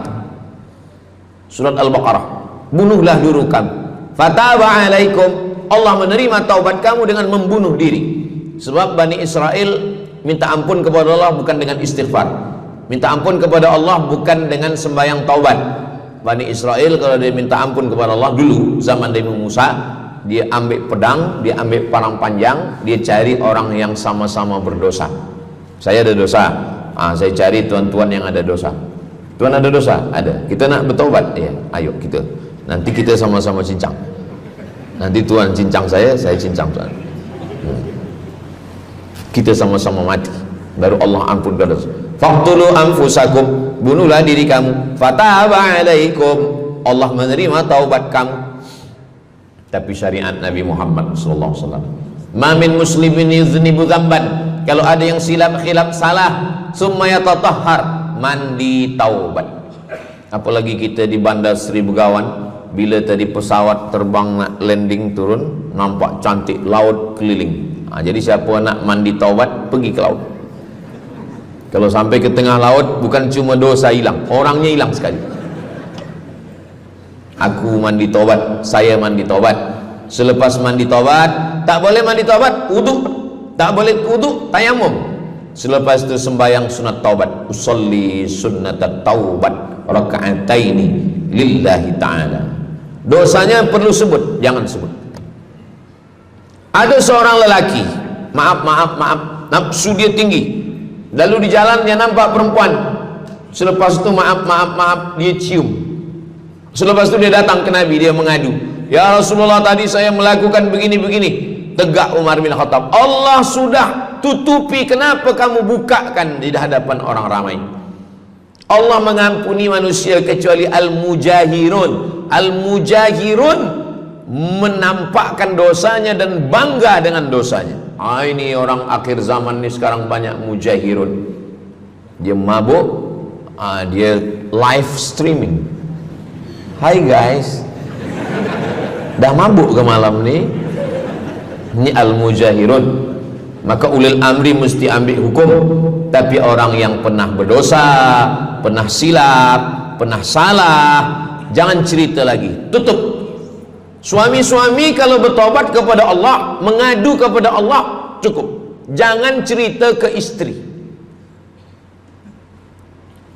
Surat Al-Baqarah. Bunuhlah diri kamu. Fataba alaikum, Allah menerima taubat kamu dengan membunuh diri. Sebab Bani Israel minta ampun kepada Allah bukan dengan istighfar, minta ampun kepada Allah bukan dengan sembahyang taubat. Bani Israel kalau dia minta ampun kepada Allah dulu zaman Nabi Musa, dia ambil pedang, dia ambil parang panjang, dia cari orang yang sama-sama berdosa. Saya ada dosa, saya cari tuan-tuan yang ada dosa. Tuan ada dosa? Ada. Kita nak bertaubat? Ya, ayo kita. Nanti kita sama-sama cincang. Nanti tuan cincang saya cincang tuan. Kita sama-sama mati. Baru Allah ampunkan dosa. Faqtulu anfusakum, bunuhlah diri kamu. Fataba alaikum, Allah menerima taubat kamu. Tapi syariat Nabi Muhammad sallallahu alaihi wasallam, ma min muslimin yuznibu dzamban, kalau ada yang silap khilaf salah, summa yatatahhar, mandi taubat. Apalagi kita di Bandar Seri Begawan, bila tadi pesawat terbang nak landing turun, nampak cantik laut keliling. Jadi siapa nak mandi taubat, pergi ke laut. Kalau sampai ke tengah laut, bukan cuma dosa hilang, orangnya hilang sekali. Aku mandi taubat, saya mandi taubat. Selepas mandi taubat, tak boleh mandi taubat, wudu. Tak boleh wudu, tayamum. Selepas itu sembahyang sunat taubat. Usolli sunnatat taubat raka'ataini lillahi ta'ala. Dosanya perlu sebut, jangan sebut. Ada seorang lelaki, maaf, nafsu dia tinggi. Lalu di jalan dia nampak perempuan. Selepas itu maaf, dia cium. Selepas itu dia datang ke Nabi, dia mengadu, ya Rasulullah, tadi saya melakukan begini-begini. Tegak Umar bin Khattab, Allah sudah tutupi, kenapa kamu bukakan di hadapan orang ramai? Allah mengampuni manusia kecuali al-mujahirun. Al-mujahirun menampakkan dosanya dan bangga dengan dosanya. Ini orang akhir zaman ini sekarang banyak mujahirun. Dia mabuk, dia live streaming. Hai guys, dah mabuk ke malam ni? Ini al-mujahirun. Maka ulil amri mesti ambil hukum. Tapi orang yang pernah berdosa, pernah silap, pernah salah, jangan cerita lagi, tutup. Suami-suami kalau bertobat kepada Allah, mengadu kepada Allah, cukup. Jangan cerita ke istri.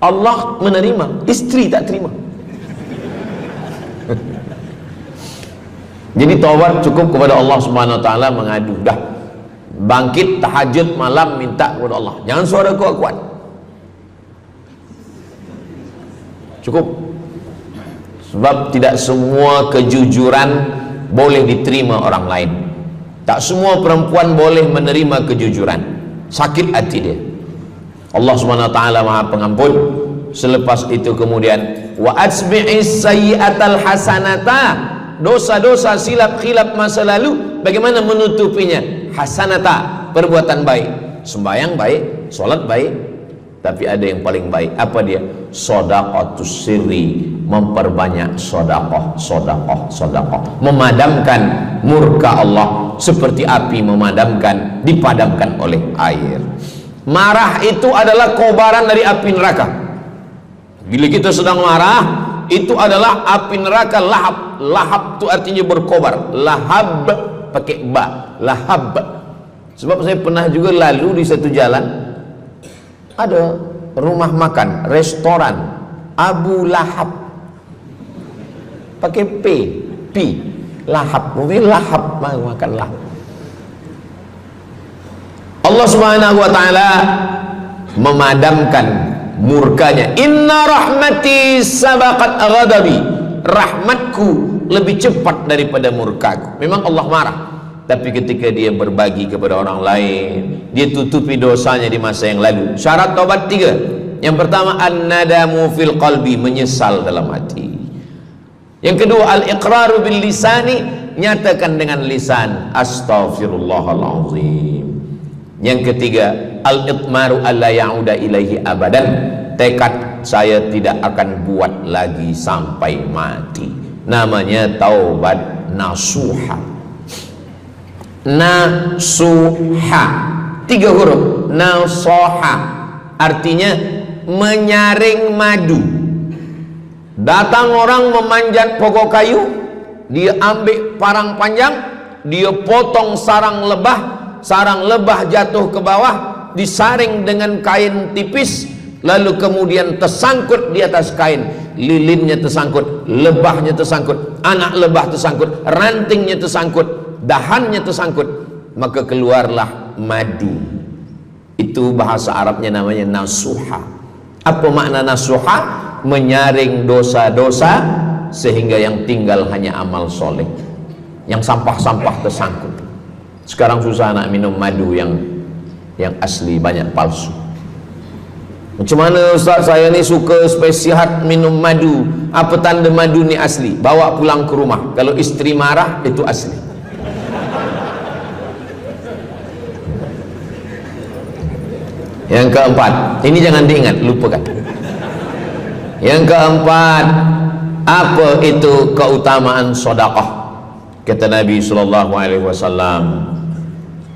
Allah menerima, istri tak terima. Jadi taubat cukup kepada Allah Subhanahu wa taala, mengadu dah. Bangkit tahajud malam minta kepada Allah. Jangan suara kuat-kuat. Cukup. Sebab tidak semua kejujuran boleh diterima orang lain. Tak semua perempuan boleh menerima kejujuran. Sakit hati dia. Allah Subhanahu wa taala Maha Pengampun. Selepas itu kemudian wa asbi'is sayyi'atal hasanata, dosa-dosa silap khilaf masa lalu bagaimana menutupinya? Hasanata, perbuatan baik. Sembahyang baik, sholat baik, tapi ada yang paling baik. Apa dia? Shadaqatus sirri, memperbanyak sedekah, memadamkan murka Allah seperti api dipadamkan oleh air. Marah itu adalah kobaran dari api neraka. Bila kita sedang marah, itu adalah api neraka lahab. Lahab itu artinya berkobar. Lahab pakai ba, lahab. Sebab saya pernah juga lalu di satu jalan, ada rumah makan, restoran Abu Lahab, pakai P, lahab, mungkin lahab, makan lahab. Allah Subhanahu wa taala memadamkan murkanya. Inna rahmati sabaqat ghadabi, rahmatku lebih cepat daripada murkaku. Memang Allah marah, tapi ketika dia berbagi kepada orang lain, dia tutupi dosanya di masa yang lalu. Syarat taubat 3. Yang pertama, an-nadamu fil qalbi, menyesal dalam hati. Yang kedua, al-iqraru bil lisani, nyatakan dengan lisan, astaghfirullahalazim. Yang ketiga, al-itmaru alla ya'uda ilaihi abadan, tekad saya tidak akan buat lagi sampai mati. Namanya taubat nasuha. Nasuha, 3 huruf. Nasoha artinya menyaring madu. Datang orang memanjat pokok kayu, dia ambil parang panjang, dia potong sarang lebah jatuh ke bawah, disaring dengan kain tipis, lalu kemudian tersangkut di atas kain. Lilinnya tersangkut, lebahnya tersangkut, anak lebah tersangkut, rantingnya tersangkut, dahannya tersangkut, maka keluarlah madu. Itu bahasa Arabnya namanya nasuha. Apa makna nasuha? Menyaring dosa-dosa sehingga yang tinggal hanya amal soleh, yang sampah-sampah tersangkut. Sekarang susah nak minum madu yang asli, banyak palsu. Macam mana Ustaz, saya ni suka spesihat minum madu, apa tanda madu ni asli? Bawa pulang ke rumah, kalau istri marah itu asli. Yang keempat, ini jangan diingat, lupakan. Yang keempat, apa itu keutamaan sedekah? Kata Nabi SAW,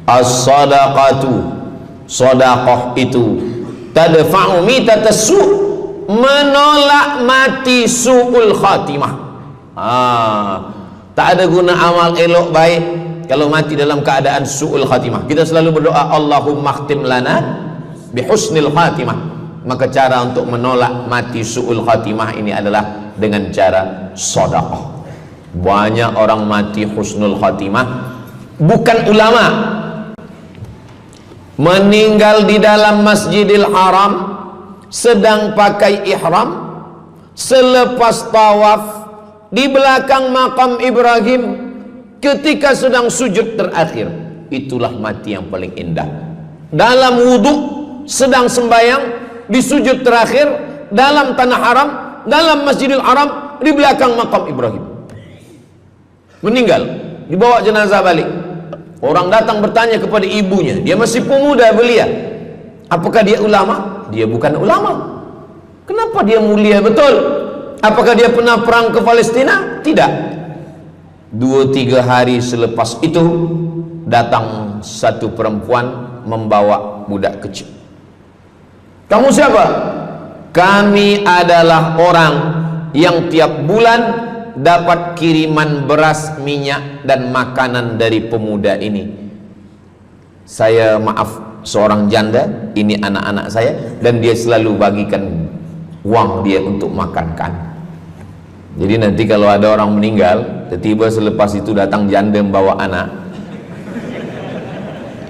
as-sadaqatu, sedekah itu tadfa'u mitatas su', menolak mati su'ul khatimah. Tak ada guna amal elok baik kalau mati dalam keadaan su'ul khatimah. Kita selalu berdoa, Allahumma khtim lana bihusnil khatimah. Maka cara untuk menolak mati su'ul khatimah ini adalah dengan cara sedekah. Banyak orang mati husnul khatimah, bukan ulama, meninggal di dalam Masjidil Haram sedang pakai ihram, selepas tawaf di belakang makam Ibrahim ketika sedang sujud terakhir. Itulah mati yang paling indah. Dalam wudhu sedang sembahyang, di sujud terakhir dalam tanah haram, dalam Masjidil Haram, di belakang makam Ibrahim. Meninggal, dibawa jenazah balik. Orang datang bertanya kepada ibunya, dia masih pemuda belia, apakah dia ulama? Dia bukan ulama. Kenapa dia mulia betul? Apakah dia pernah perang ke Palestina? Tidak. 2-3 hari selepas itu datang satu perempuan membawa budak kecil. Kamu siapa? Kami adalah orang yang tiap bulan dapat kiriman beras, minyak dan makanan dari pemuda ini. Saya maaf, seorang janda, ini anak-anak saya, dan dia selalu bagikan uang dia untuk makankan. Jadi nanti kalau ada orang meninggal, tiba-tiba selepas itu datang janda membawa anak,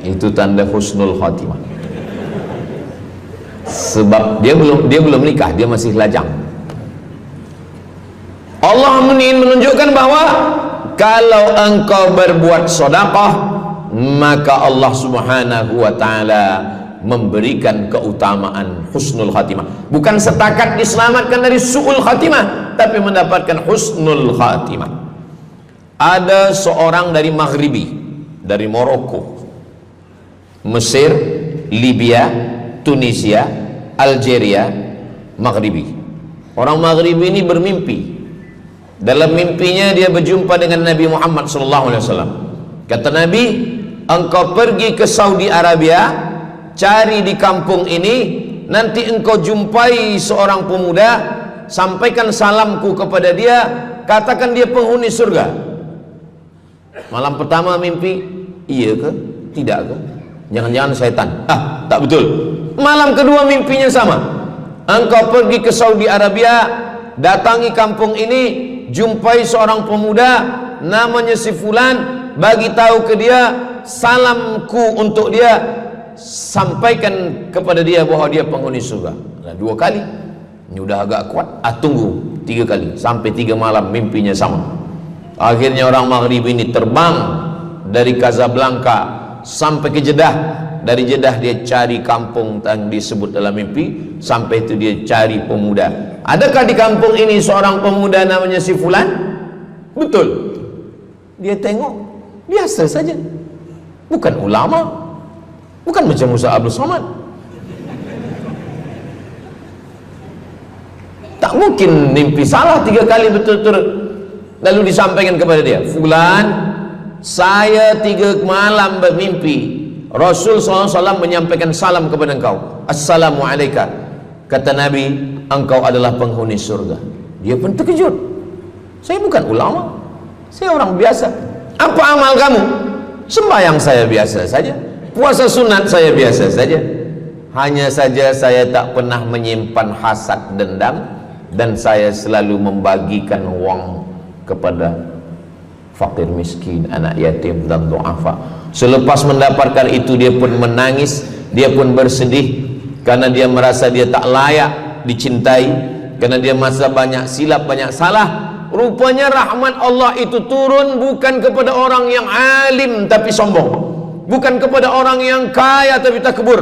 itu tanda husnul khatimah. Sebab dia belum nikah, dia masih lajang. Allah menunjukkan bahwa kalau engkau berbuat sedekah, maka Allah Subhanahu wa taala memberikan keutamaan husnul khatimah. Bukan setakat diselamatkan dari su'ul khatimah, tapi mendapatkan husnul khatimah. Ada seorang dari Maghribi, dari Maroko, Mesir, Libya, Tunisia, Algeria, Maghribi. Orang Maghribi ini bermimpi. Dalam mimpinya dia berjumpa dengan Nabi Muhammad SAW. Kata Nabi, engkau pergi ke Saudi Arabia, cari di kampung ini, nanti engkau jumpai seorang pemuda, sampaikan salamku kepada dia, katakan dia penghuni surga. Malam pertama mimpi, iya ke? Tidak ke? Jangan-jangan setan. Tak betul. Malam kedua mimpinya sama. Engkau pergi ke Saudi Arabia, datangi kampung ini, jumpai seorang pemuda namanya si fulan, bagi tahu ke dia, salamku untuk dia, sampaikan kepada dia bahwa dia penghuni surga. Nah, 2 kali. Ini udah agak kuat. Tunggu 3 kali, sampai 3 malam mimpinya sama. Akhirnya orang Maghrib ini terbang dari Casablanca sampai ke Jeddah. Dari Jeddah dia cari kampung yang disebut dalam mimpi, sampai itu dia cari pemuda. Adakah di kampung ini seorang pemuda namanya si fulan? Betul. Dia tengok biasa saja, bukan ulama, bukan macam Musa Abdul Somad. Tak mungkin mimpi salah 3 kali betul-betul. Lalu disampaikan kepada dia, fulan, saya 3 malam bermimpi Rasul SAW menyampaikan salam kepada engkau, Assalamualaikum. Kata Nabi, engkau adalah penghuni surga. Dia pun terkejut. Saya bukan ulama, saya orang biasa. Apa amal kamu? Sembahyang saya biasa saja, puasa sunat saya biasa saja. Hanya saja saya tak pernah menyimpan hasad dendam, dan saya selalu membagikan uang kepada fakir miskin, anak yatim dan duafa. Selepas mendapatkan itu dia pun menangis, dia pun bersedih karena dia merasa dia tak layak dicintai, karena dia merasa banyak silap, banyak salah. Rupanya rahmat Allah itu turun bukan kepada orang yang alim tapi sombong, bukan kepada orang yang kaya tapi takbur,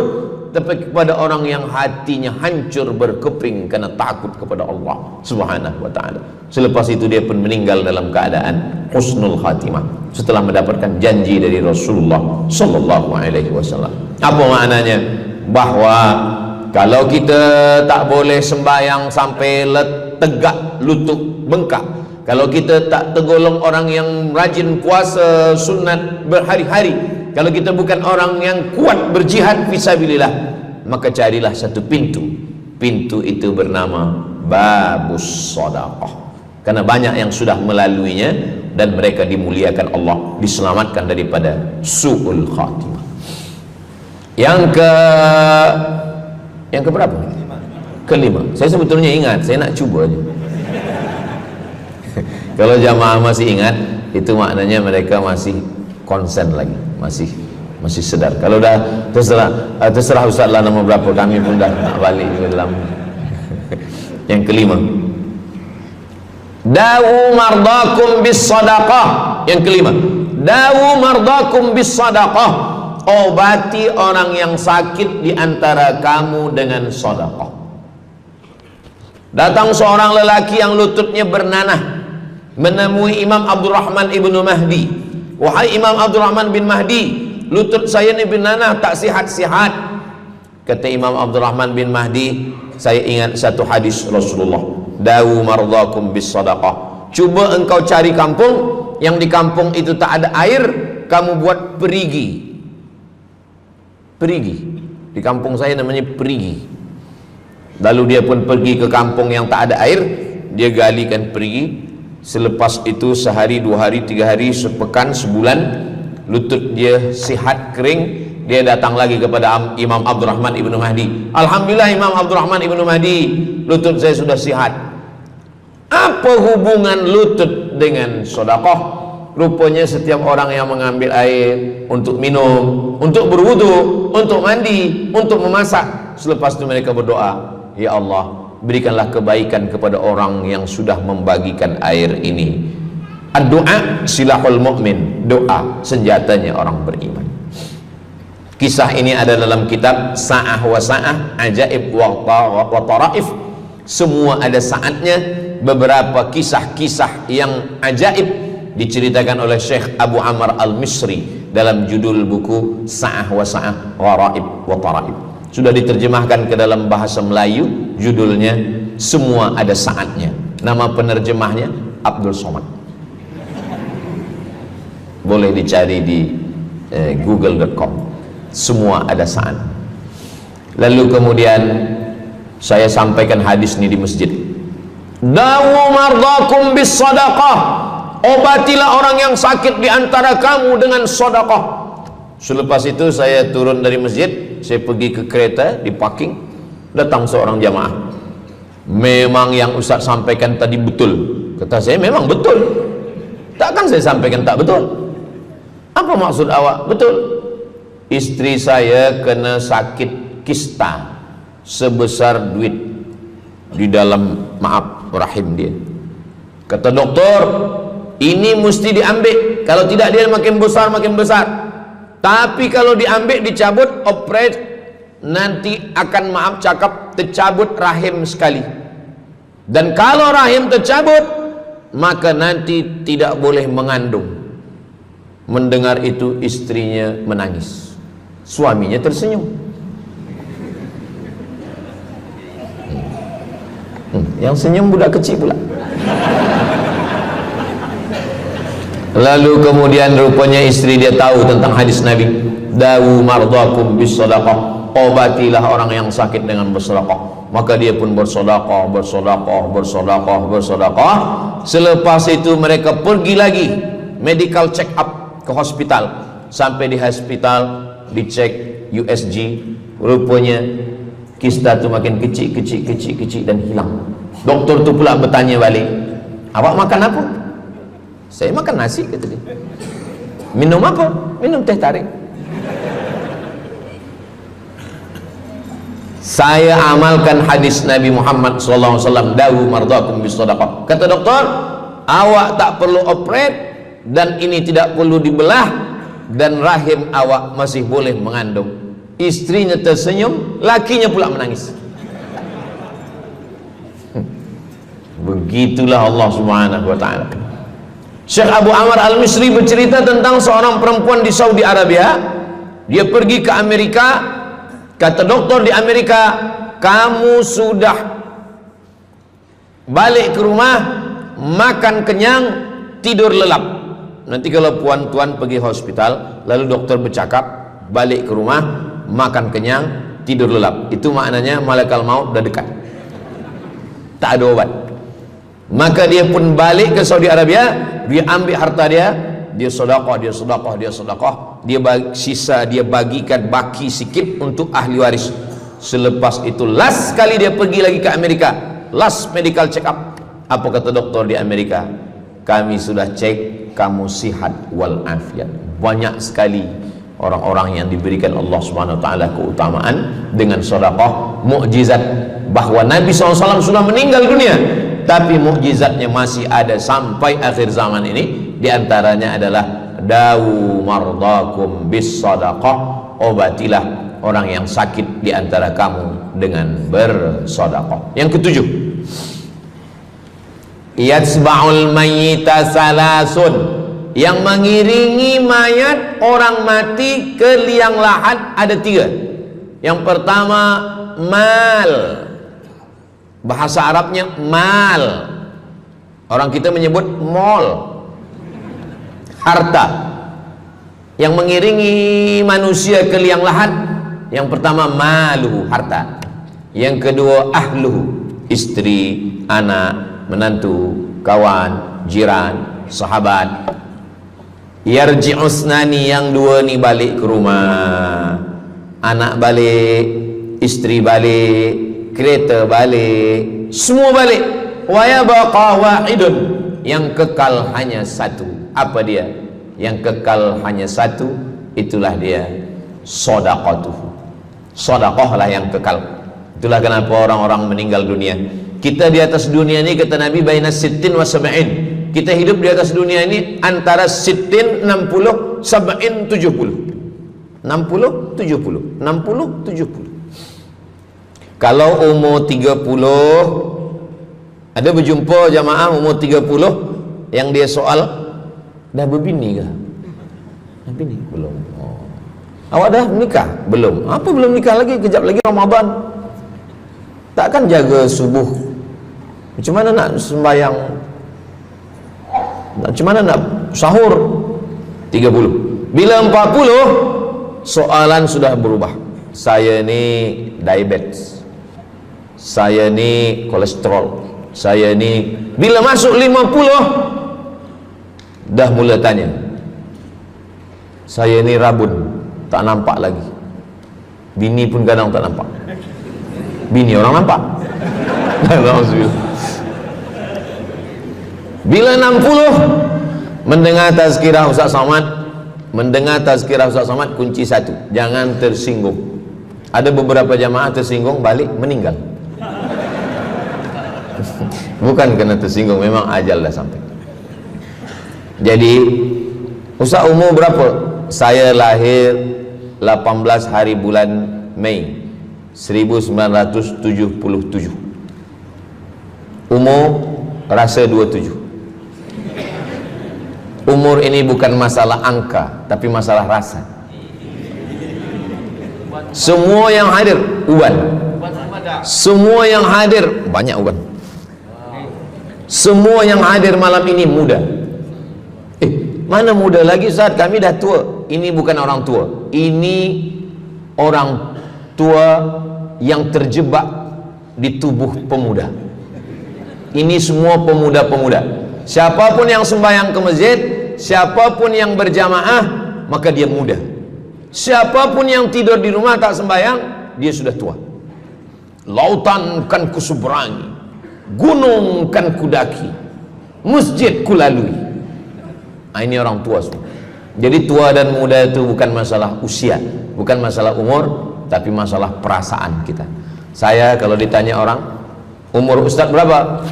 tapi kepada orang yang hatinya hancur berkeping karena takut kepada Allah Subhanahu wa ta'ala. Selepas itu dia pun meninggal dalam keadaan husnul khatimah setelah mendapatkan janji dari Rasulullah sallallahu alaihi wasallam. Apa maknanya? Bahwa kalau kita tak boleh sembahyang sampai tegak lutut bengkak, kalau kita tak tergolong orang yang rajin puasa sunat berhari-hari, kalau kita bukan orang yang kuat berjihad fisabilillah, maka carilah satu pintu. Pintu itu bernama babus sedekah. Karena banyak yang sudah melaluinya dan mereka dimuliakan Allah, diselamatkan daripada su'ul khatimah. Yang keberapa? Kelima. Saya sebetulnya ingat, saya nak cuba aja. Kalau jamaah masih ingat, itu maknanya mereka masih konsen lagi, masih sedar. Kalau dah terserah Ustaz lah nama berapa, kami pun dah nak balik ke dalam. Yang kelima, dawu mardakum bis sadaqah. Yang kelima, dawu mardakum bis sadaqah. Obati orang yang sakit di antara kamu dengan sedekah. Datang seorang lelaki yang lututnya bernanah menemui Imam Abdurrahman ibnu Mahdi. Wahai Imam Abdurrahman bin Mahdi, lutut saya ini bernanah, tak sihat-sihat. Kata Imam Abdurrahman bin Mahdi, saya ingat satu hadis Rasulullah, dawu mardakum bis sadaqah. Cuba engkau cari kampung yang di kampung itu tak ada air, kamu buat perigi. Di kampung saya namanya perigi. Lalu dia pun pergi ke kampung yang tak ada air, dia galikan perigi. Selepas itu sehari, 2 hari, 3 hari, sepekan, sebulan, lutut dia sihat kering. Dia datang lagi kepada Imam Abdurrahman ibnu Mahdi. Alhamdulillah Imam Abdurrahman ibnu Mahdi, lutut saya sudah sihat. Apa hubungan lutut dengan sedekah? Rupanya setiap orang yang mengambil air untuk minum, untuk berwudu, untuk mandi, untuk memasak, selepas itu mereka berdoa, ya Allah, berikanlah kebaikan kepada orang yang sudah membagikan air ini. Ad-du'a silahul mu'min, doa senjatanya orang beriman. Kisah ini ada dalam kitab Sa'ah wa Sa'ah, Ajaib wa Taraif. Semua ada saatnya. Beberapa kisah-kisah yang ajaib diceritakan oleh Syekh Abu Amr al-Misri dalam judul buku Sa'ah wa Sa'ah Gharaib wa Taraib. Sudah diterjemahkan ke dalam bahasa Melayu, judulnya Semua Ada Saatnya. Nama penerjemahnya Abdul Somad. Boleh dicari di google.com. Semua Ada Saat. Lalu kemudian saya sampaikan hadis ini di masjid. Dawu mardakum bis sadaqah. Obatilah orang yang sakit di antara kamu dengan sedekah. Selepas itu saya turun dari masjid, saya pergi ke kereta, di parking, datang seorang jamaah. Memang yang Ustaz sampaikan tadi betul. Kata saya, memang betul. Takkan saya sampaikan tak betul? Apa maksud awak? Betul. Istri saya kena sakit kista sebesar duit di dalam, maaf, rahim dia. Kata doktor, ini mesti diambil, kalau tidak dia makin besar makin besar. Tapi kalau diambil, dicabut, operate, nanti akan, maaf cakap, tercabut rahim sekali. Dan kalau rahim tercabut, maka nanti tidak boleh mengandung. Mendengar itu istrinya menangis, suaminya tersenyum. Yang senyum budak kecil pula. Lalu kemudian rupanya istri dia tahu tentang hadis Nabi, dawu mardakum bis sadaqah, obatilah orang yang sakit dengan bersedekah. Maka dia pun bersedekah, bersedekah, bersedekah, bersedekah. Selepas itu mereka pergi lagi medical check up ke hospital. Sampai di hospital dicek USG, rupanya kista itu makin kecil, kecil, kecil, kecil dan hilang. Doktor tu pula bertanya balik, awak makan apa? Saya makan nasi, kata dia. Minum apa? Minum teh tarik. Saya amalkan hadis Nabi Muhammad SAW, dawu mardakum bis sadaqah. Kata doktor, awak tak perlu operate, dan ini tidak perlu dibelah, dan rahim awak masih boleh mengandung. Istrinya tersenyum, lakinya pula menangis. Begitulah Allah Subhanahu wa ta'ala. Syekh Abu Amr Al-Misri bercerita tentang seorang perempuan di Saudi Arabia. Dia pergi ke Amerika. Kata doktor di Amerika, kamu sudah balik ke rumah, makan kenyang, tidur lelap. Nanti kalau puan-tuan pergi hospital, lalu dokter bercakap, balik ke rumah, makan kenyang, tidur lelap, itu maknanya malaikat maut dah dekat, tak ada obat. Maka dia pun balik ke Saudi Arabia, dia ambil harta dia, dia sedekah, dia sedekah, dia sedekah, dia sisa, dia bagikan baki sikit untuk ahli waris. Selepas itu last kali dia pergi lagi ke Amerika, last medical check up. Apa kata doktor di Amerika? Kami sudah cek, kamu sihat wal afiat. Banyak sekali orang-orang yang diberikan Allah Subhanahu wa taala keutamaan dengan sedekah, mukjizat bahwa Nabi SAW sudah meninggal dunia, tapi mukjizatnya masih ada sampai akhir zaman ini. Di antaranya adalah dawu mardakum bis sadaqah, obatilah orang yang sakit di antara kamu dengan bersedekah. Yang ketujuh, yatsba'ul mayyita salasun, yang mengiringi mayat orang mati ke liang lahat ada tiga. Yang pertama mal, bahasa Arabnya mal, orang kita menyebut mall, harta. Yang mengiringi manusia ke liang lahat, yang pertama maluhu, harta. Yang kedua ahluhu, istri, anak, menantu, kawan, jiran, sahabat. Yarji'usnani, yang dua ni balik ke rumah, anak balik, istri balik, kereta balik, semua balik. Wa yabqa wahidun, yang kekal hanya satu. Apa dia? Yang kekal hanya satu, itulah dia sedaqatuhu. Sedekah lah yang kekal. Itulah kenapa orang-orang meninggal dunia. Kita di atas dunia ini, kata Nabi, baina sittin wa sab'in. Kita hidup di atas dunia ini antara sittin, 60, sab'in, 70. 60, 70, 60, 70. Kalau umur 30, ada berjumpa jamaah umur 30 yang dia soal, dah berbini ke? Bini belum. Oh. Awak dah menikah? Belum. Apa belum nikah lagi? Kejap lagi Ramadan. Takkan jaga subuh? Macam mana nak sembahyang? Macam mana nak sahur? 30. Bila 40, soalan sudah berubah. Saya ni diabetes, saya ni kolesterol, saya ni. Bila masuk 50, dah mula tanya, saya ni rabun, tak nampak lagi. Bini pun kadang tak nampak. Bini orang nampak. Bila 60, mendengar tazkirah Ustaz Somad, mendengar tazkirah Ustaz Somad, kunci satu, jangan tersinggung. Ada beberapa jamaah tersinggung, balik meninggal. Bukan kerana tersinggung, memang ajal dah sampai. Jadi Ustaz umur berapa? Saya lahir 18 hari bulan Mei 1977. Umur rasa 27. Umur ini bukan masalah angka, tapi masalah rasa. Semua yang hadir uban, semua yang hadir banyak uban, semua yang hadir malam ini muda. Mana muda lagi Ustaz? Kami dah tua. Ini bukan orang tua, ini orang tua yang terjebak di tubuh pemuda. Ini semua pemuda-pemuda. Siapapun yang sembahyang ke masjid, siapapun yang berjamaah, maka dia muda. Siapapun yang tidur di rumah tak sembahyang, dia sudah tua. Lautan kan kuseberangi, gunung kan kudaki, masjid kulalui. Ini orang tua semua. Jadi tua dan muda itu bukan masalah usia, bukan masalah umur, tapi masalah perasaan kita. Saya kalau ditanya orang, umur Ustaz berapa?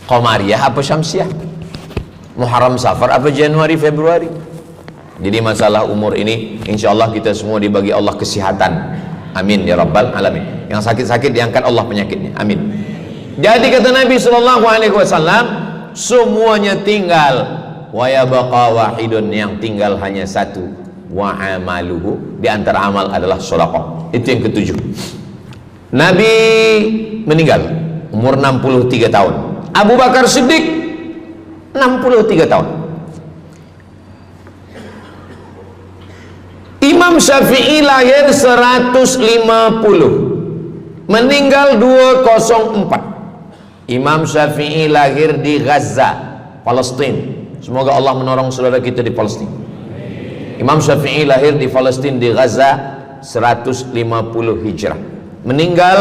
Qamariyah apa Syamsiah? Muharram Safar apa Januari Februari? Jadi masalah umur ini, insya Allah kita semua dibagi Allah kesihatan. Amin ya rabbal alamin. Yang sakit-sakit diangkat Allah penyakitnya. Amin. Jadi kata Nabi SAW, semuanya tinggal. Wa yabqa wahidun, yang tinggal hanya satu. Wa amaluhu, di antara amal adalah sedekah. Itu yang ketujuh. Nabi meninggal umur 63 tahun. Abu Bakar Siddiq 63 tahun. Imam Syafi'i lahir 150, meninggal 204. Imam Syafi'i lahir di Gaza, Palestina. Semoga Allah menolong saudara kita di Palestina. Imam Syafi'i lahir di Palestina, di Gaza 150 Hijrah. Meninggal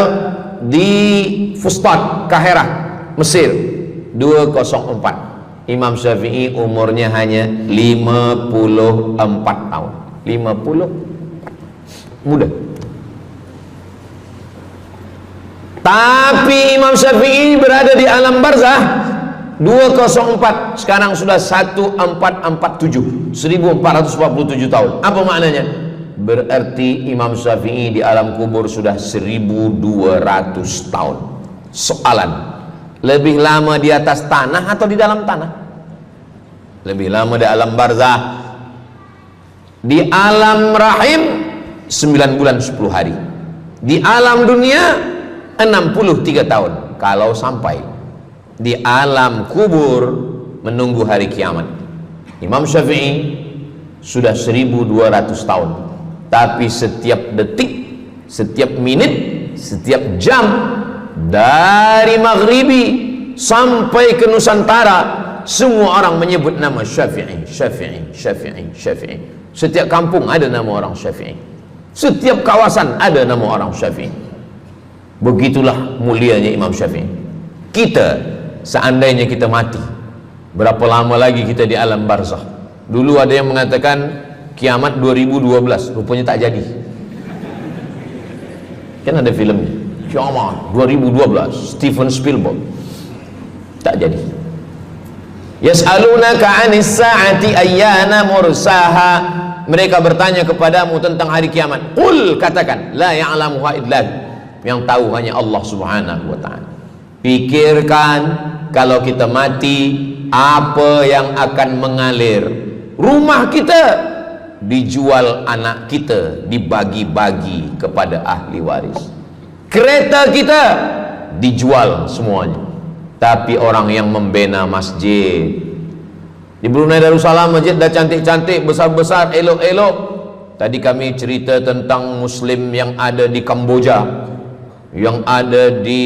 di Fustat, Kahirah, Mesir 204. Imam Syafi'i umurnya hanya 54 tahun. 50, muda. Tapi Imam Syafi'i berada di alam barzah 204, sekarang sudah 1447, 1447 tahun. Apa maknanya? Berarti Imam Syafi'i di alam kubur sudah 1200 tahun. Soalan, lebih lama di atas tanah atau di dalam tanah? Lebih lama di alam barzah. Di alam rahim 9 bulan 10 hari. Di alam dunia 63 tahun. Kalau sampai di alam kubur menunggu hari kiamat. Imam Syafi'i sudah 1200 tahun. Tapi setiap detik, setiap menit, setiap jam, dari maghribi sampai ke Nusantara, semua orang menyebut nama Syafi'i, Syafi'i, Syafi'i, Syafi'i. Setiap kampung ada nama orang Syafi'i, setiap kawasan ada nama orang Syafi'i. Begitulah mulianya Imam Syafi'i. Kita, seandainya kita mati, berapa lama lagi kita di alam barzah? Dulu ada yang mengatakan kiamat 2012, rupanya tak jadi. Kan ada filmnya, kiamat 2012, Steven Spielberg. Tak jadi. Yas'alunaka 'anis sa'ati ayyana mursaha. Mereka bertanya kepadamu tentang hari kiamat. Qul, katakan, la ya'lamuha illa hu. Yang tahu hanya Allah Subhanahu wa ta'ala. Pikirkan, kalau kita mati, apa yang akan mengalir? Rumah kita dijual anak kita, dibagi-bagi kepada ahli waris. Kereta kita dijual semuanya. Tapi orang yang membina masjid di Brunei Darussalam, masjid dah cantik-cantik, besar-besar, elok-elok. Tadi kami cerita tentang Muslim yang ada di Kamboja, yang ada di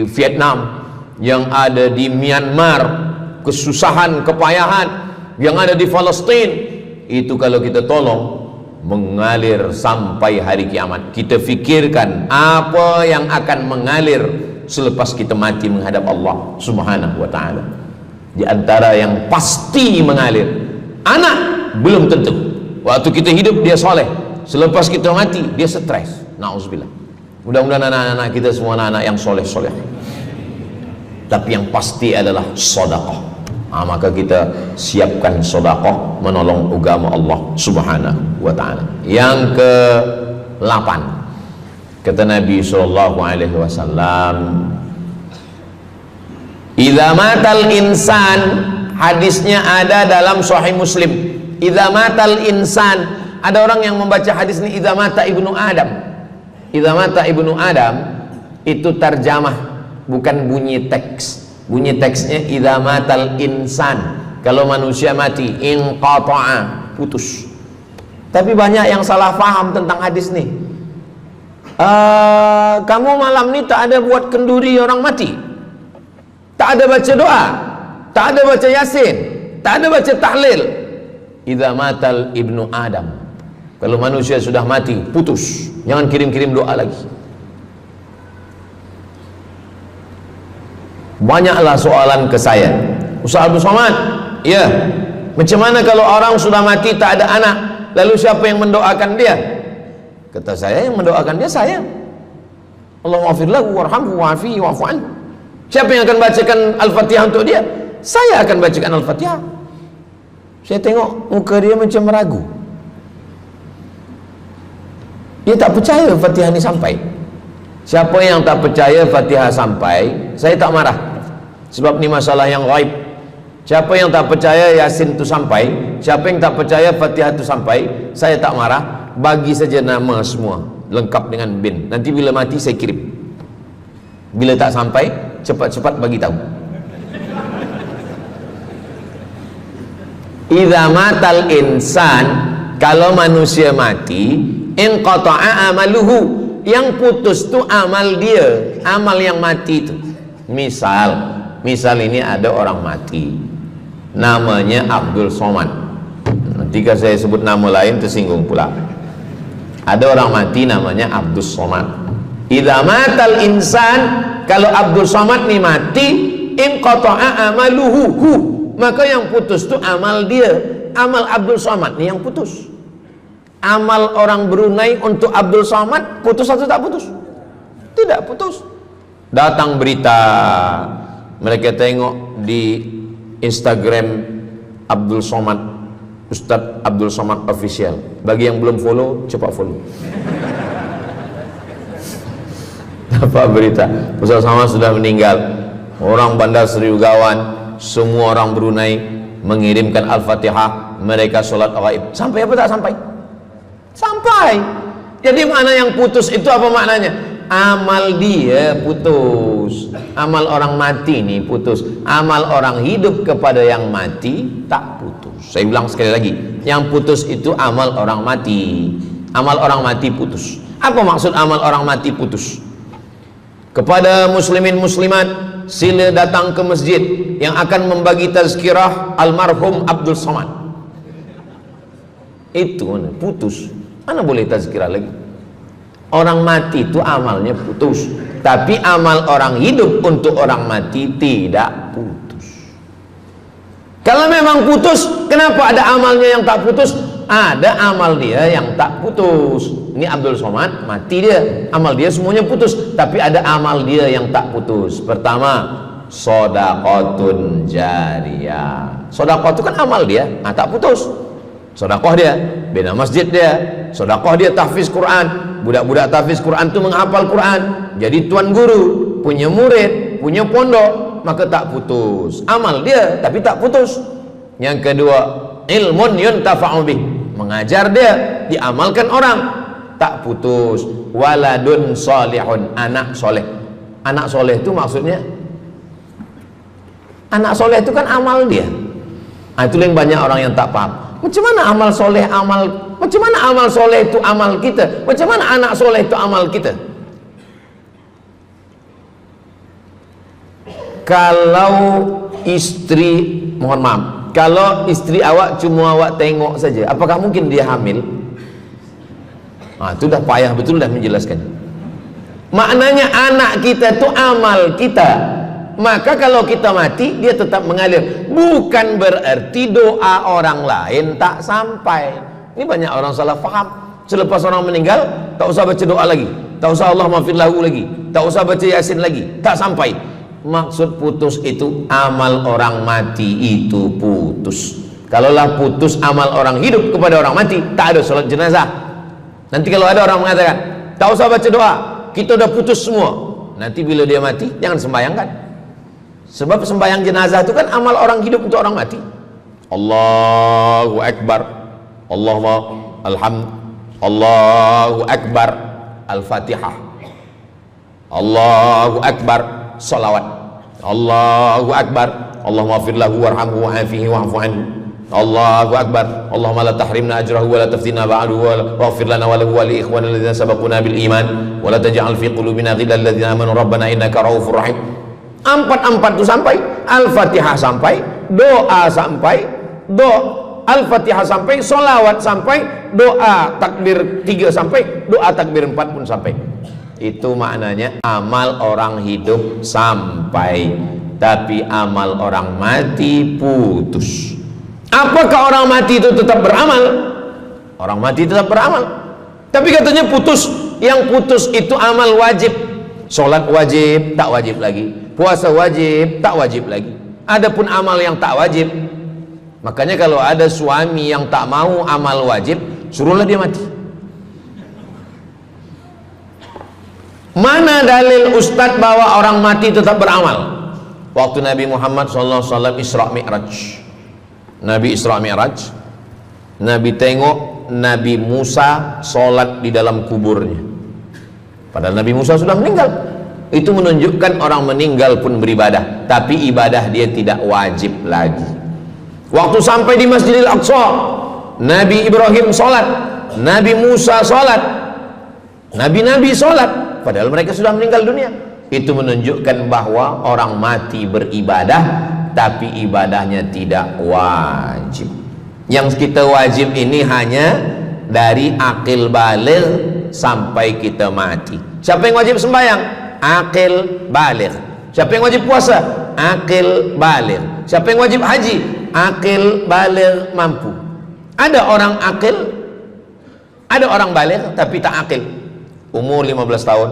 Vietnam, yang ada di Myanmar, kesusahan, kepayahan, yang ada di Palestin. Itu kalau kita tolong, mengalir sampai hari kiamat. Kita fikirkan apa yang akan mengalir selepas kita mati menghadap Allah Subhanahu wa ta'ala. Di antara yang pasti mengalir, anak belum tentu. Waktu kita hidup dia soleh, selepas kita mati dia stres. Na'udzubillah. Mudah-mudahan anak-anak kita semua anak-anak yang soleh-soleh. Tapi yang pasti adalah sedekah. Maka kita siapkan sedekah menolong agama Allah Subhanahu wa ta'ala. Yang ke-8, kata Nabi sallallahu alaihi wasallam, idza matal insan, hadisnya ada dalam Sahih Muslim. Idza matal insan, ada orang yang membaca hadis ini idza mata ibnu Adam. Idza mata ibnu Adam itu tarjamah, bukan bunyi teks. Bunyi teksnya idza matal insan, kalau manusia mati, inqata'a, putus. Tapi banyak yang salah faham tentang hadis nih. Kamu malam ni tak ada buat kenduri orang mati, tak ada baca doa, tak ada baca yasin, tak ada baca tahlil. Idza matal ibnu Adam, kalau manusia sudah mati, putus. Jangan kirim-kirim doa lagi. Banyaklah soalan ke saya, Ustaz Abdul Somad, ya, macam mana kalau orang sudah mati tak ada anak, lalu siapa yang mendoakan dia? Kata saya, yang mendoakan dia saya. Allahumma ghfir lahu warhamhu wa'afihi wa'fu anhu. Siapa yang akan bacakan Al-Fatihah untuk dia? Saya akan bacakan Al-Fatihah. Saya tengok muka dia macam ragu, dia tak percaya Fatihah ini sampai. Siapa yang tak percaya Fatihah sampai, saya tak marah, sebab ni masalah yang ghaib. Siapa yang tak percaya Yasin itu sampai, siapa yang tak percaya Fatihah itu sampai, saya tak marah. Bagi saja nama semua lengkap dengan bin. Nanti bila mati saya kirim. Bila tak sampai, cepat-cepat bagi tahu. Idza matal insan, kalau manusia mati, inqata'a amaluhu, yang putus tu amal dia, amal yang mati itu. Misal ini ada orang mati, namanya Abdul Somad. Jika saya sebut nama lain tersinggung pula. Ada orang mati namanya Abdul Somad. Idza matal insan, kalau Abdul Somad ni mati, inqata'a amaluhu, maka yang putus tu amal dia, amal Abdul Somad ni yang putus. Amal orang Brunei untuk Abdul Somad putus atau tak putus? Tidak putus. Datang berita, mereka tengok di Instagram Abdul Somad, Ustadz Abdul Somad Official. Bagi yang belum follow, cepat follow. Dapat berita Ustadz Somad sudah meninggal. Orang Bandar Seri Begawan, semua orang Brunei mengirimkan Al-Fatihah, mereka sholat ghaib. Sampai apa tak sampai? Sampai. Jadi mana yang putus itu apa maknanya? Amal dia putus, amal orang mati ini putus. Amal orang hidup kepada yang mati tak putus. Saya ulang sekali lagi, yang putus itu amal orang mati. Amal orang mati putus. Apa maksud amal orang mati putus? Kepada muslimin muslimat, sila datang ke masjid yang akan membagi tazkirah almarhum Abdul Somad. Itu putus. Mana boleh tazkirah lagi? Orang mati itu amalnya putus, tapi amal orang hidup untuk orang mati tidak putus. Kalau memang putus, kenapa ada amalnya yang tak putus? Ada amal dia yang tak putus. Ini Abdul Somad mati dia, amal dia semuanya putus, tapi ada amal dia yang tak putus. Pertama, shadaqatun jariyah. Sedekah itu kan amal dia, tak putus. Sedekah dia bina masjid dia, sedekah dia tahfiz Quran. Budak-budak tahfiz Quran itu menghafal Quran, jadi tuan guru, punya murid, punya pondok, maka tak putus. Amal dia tapi tak putus. Yang kedua, ilmun yuntafa'u bih, mengajar dia, diamalkan orang, tak putus. Waladun solihun, anak soleh. Anak soleh itu maksudnya, anak soleh itu kan amal dia. Nah, itu yang banyak orang yang tak paham. Macam mana amal soleh, macam mana amal soleh itu amal kita? Macam mana anak soleh itu amal kita? Kalau istri, mohon maaf, kalau istri awak cuma awak tengok saja, apakah mungkin dia hamil? Nah, itu dah payah betul dah menjelaskan. Maknanya anak kita itu amal kita. Maka kalau kita mati, dia tetap mengalir. Bukan berarti doa orang lain tak sampai. Ini banyak orang salah faham. Selepas orang meninggal, tak usah baca doa lagi, tak usah Allah maafin lahu lagi, tak usah baca Yasin lagi, tak sampai. Maksud putus itu amal orang mati itu putus. Kalaulah putus amal orang hidup kepada orang mati, tak ada salat jenazah. Nanti kalau ada orang mengatakan tak usah baca doa, kita udah putus semua, nanti bila dia mati jangan sembayangkan. Sebab sembahyang jenazah itu kan amal orang hidup untuk orang mati. Allahu Akbar, Allahu Akbar, Al-Fatihah, Allahu Akbar, salawat, Allahu Akbar, Allahumma ighfir lahu warhamhu wa'afihi wa'fu anhu, Allahu Akbar, Allahumma la tahrimna ajrahu wa la taftina ba'dahu waghfir lana wa lahu wa li ikhwanina alladhina sabaquna bil iman wa la taj'al fi qulubina ghillan lil ladzina amanu rabbana innaka ra'ufur rahim. Empat itu sampai, Al-Fatihah sampai, doa sampai, Al-Fatihah sampai, solawat sampai, doa takbir 3 sampai, doa takbir 4 pun sampai. Itu maknanya amal orang hidup sampai, tapi amal orang mati putus. Apakah orang mati itu tetap beramal? Orang mati tetap beramal, tapi katanya putus. Yang putus itu amal wajib. Sholat wajib, tak wajib lagi. Puasa wajib, tak wajib lagi. Adapun amal yang tak wajib, makanya kalau ada suami yang tak mau amal wajib, suruhlah dia mati. Mana dalil ustadz bahwa orang mati tetap beramal? Waktu Nabi Muhammad SAW Isra Mi'raj, Nabi Isra Mi'raj, Nabi tengok Nabi Musa sholat di dalam kuburnya. Padahal Nabi Musa sudah meninggal. Itu menunjukkan orang meninggal pun beribadah, tapi ibadah dia tidak wajib lagi. Waktu sampai di Masjidil Aqsa, Nabi Ibrahim sholat, Nabi Musa sholat, Nabi-Nabi sholat, padahal mereka sudah meninggal dunia. Itu menunjukkan bahwa orang mati beribadah, tapi ibadahnya tidak wajib. Yang kita wajib ini hanya dari akil baligh sampai kita mati. Siapa yang wajib sembahyang? Akil baligh. Siapa yang wajib puasa? Akil baligh. Siapa yang wajib haji? Akil baligh mampu. Ada orang akil, ada orang baligh tapi tak akil. Umur 15 tahun,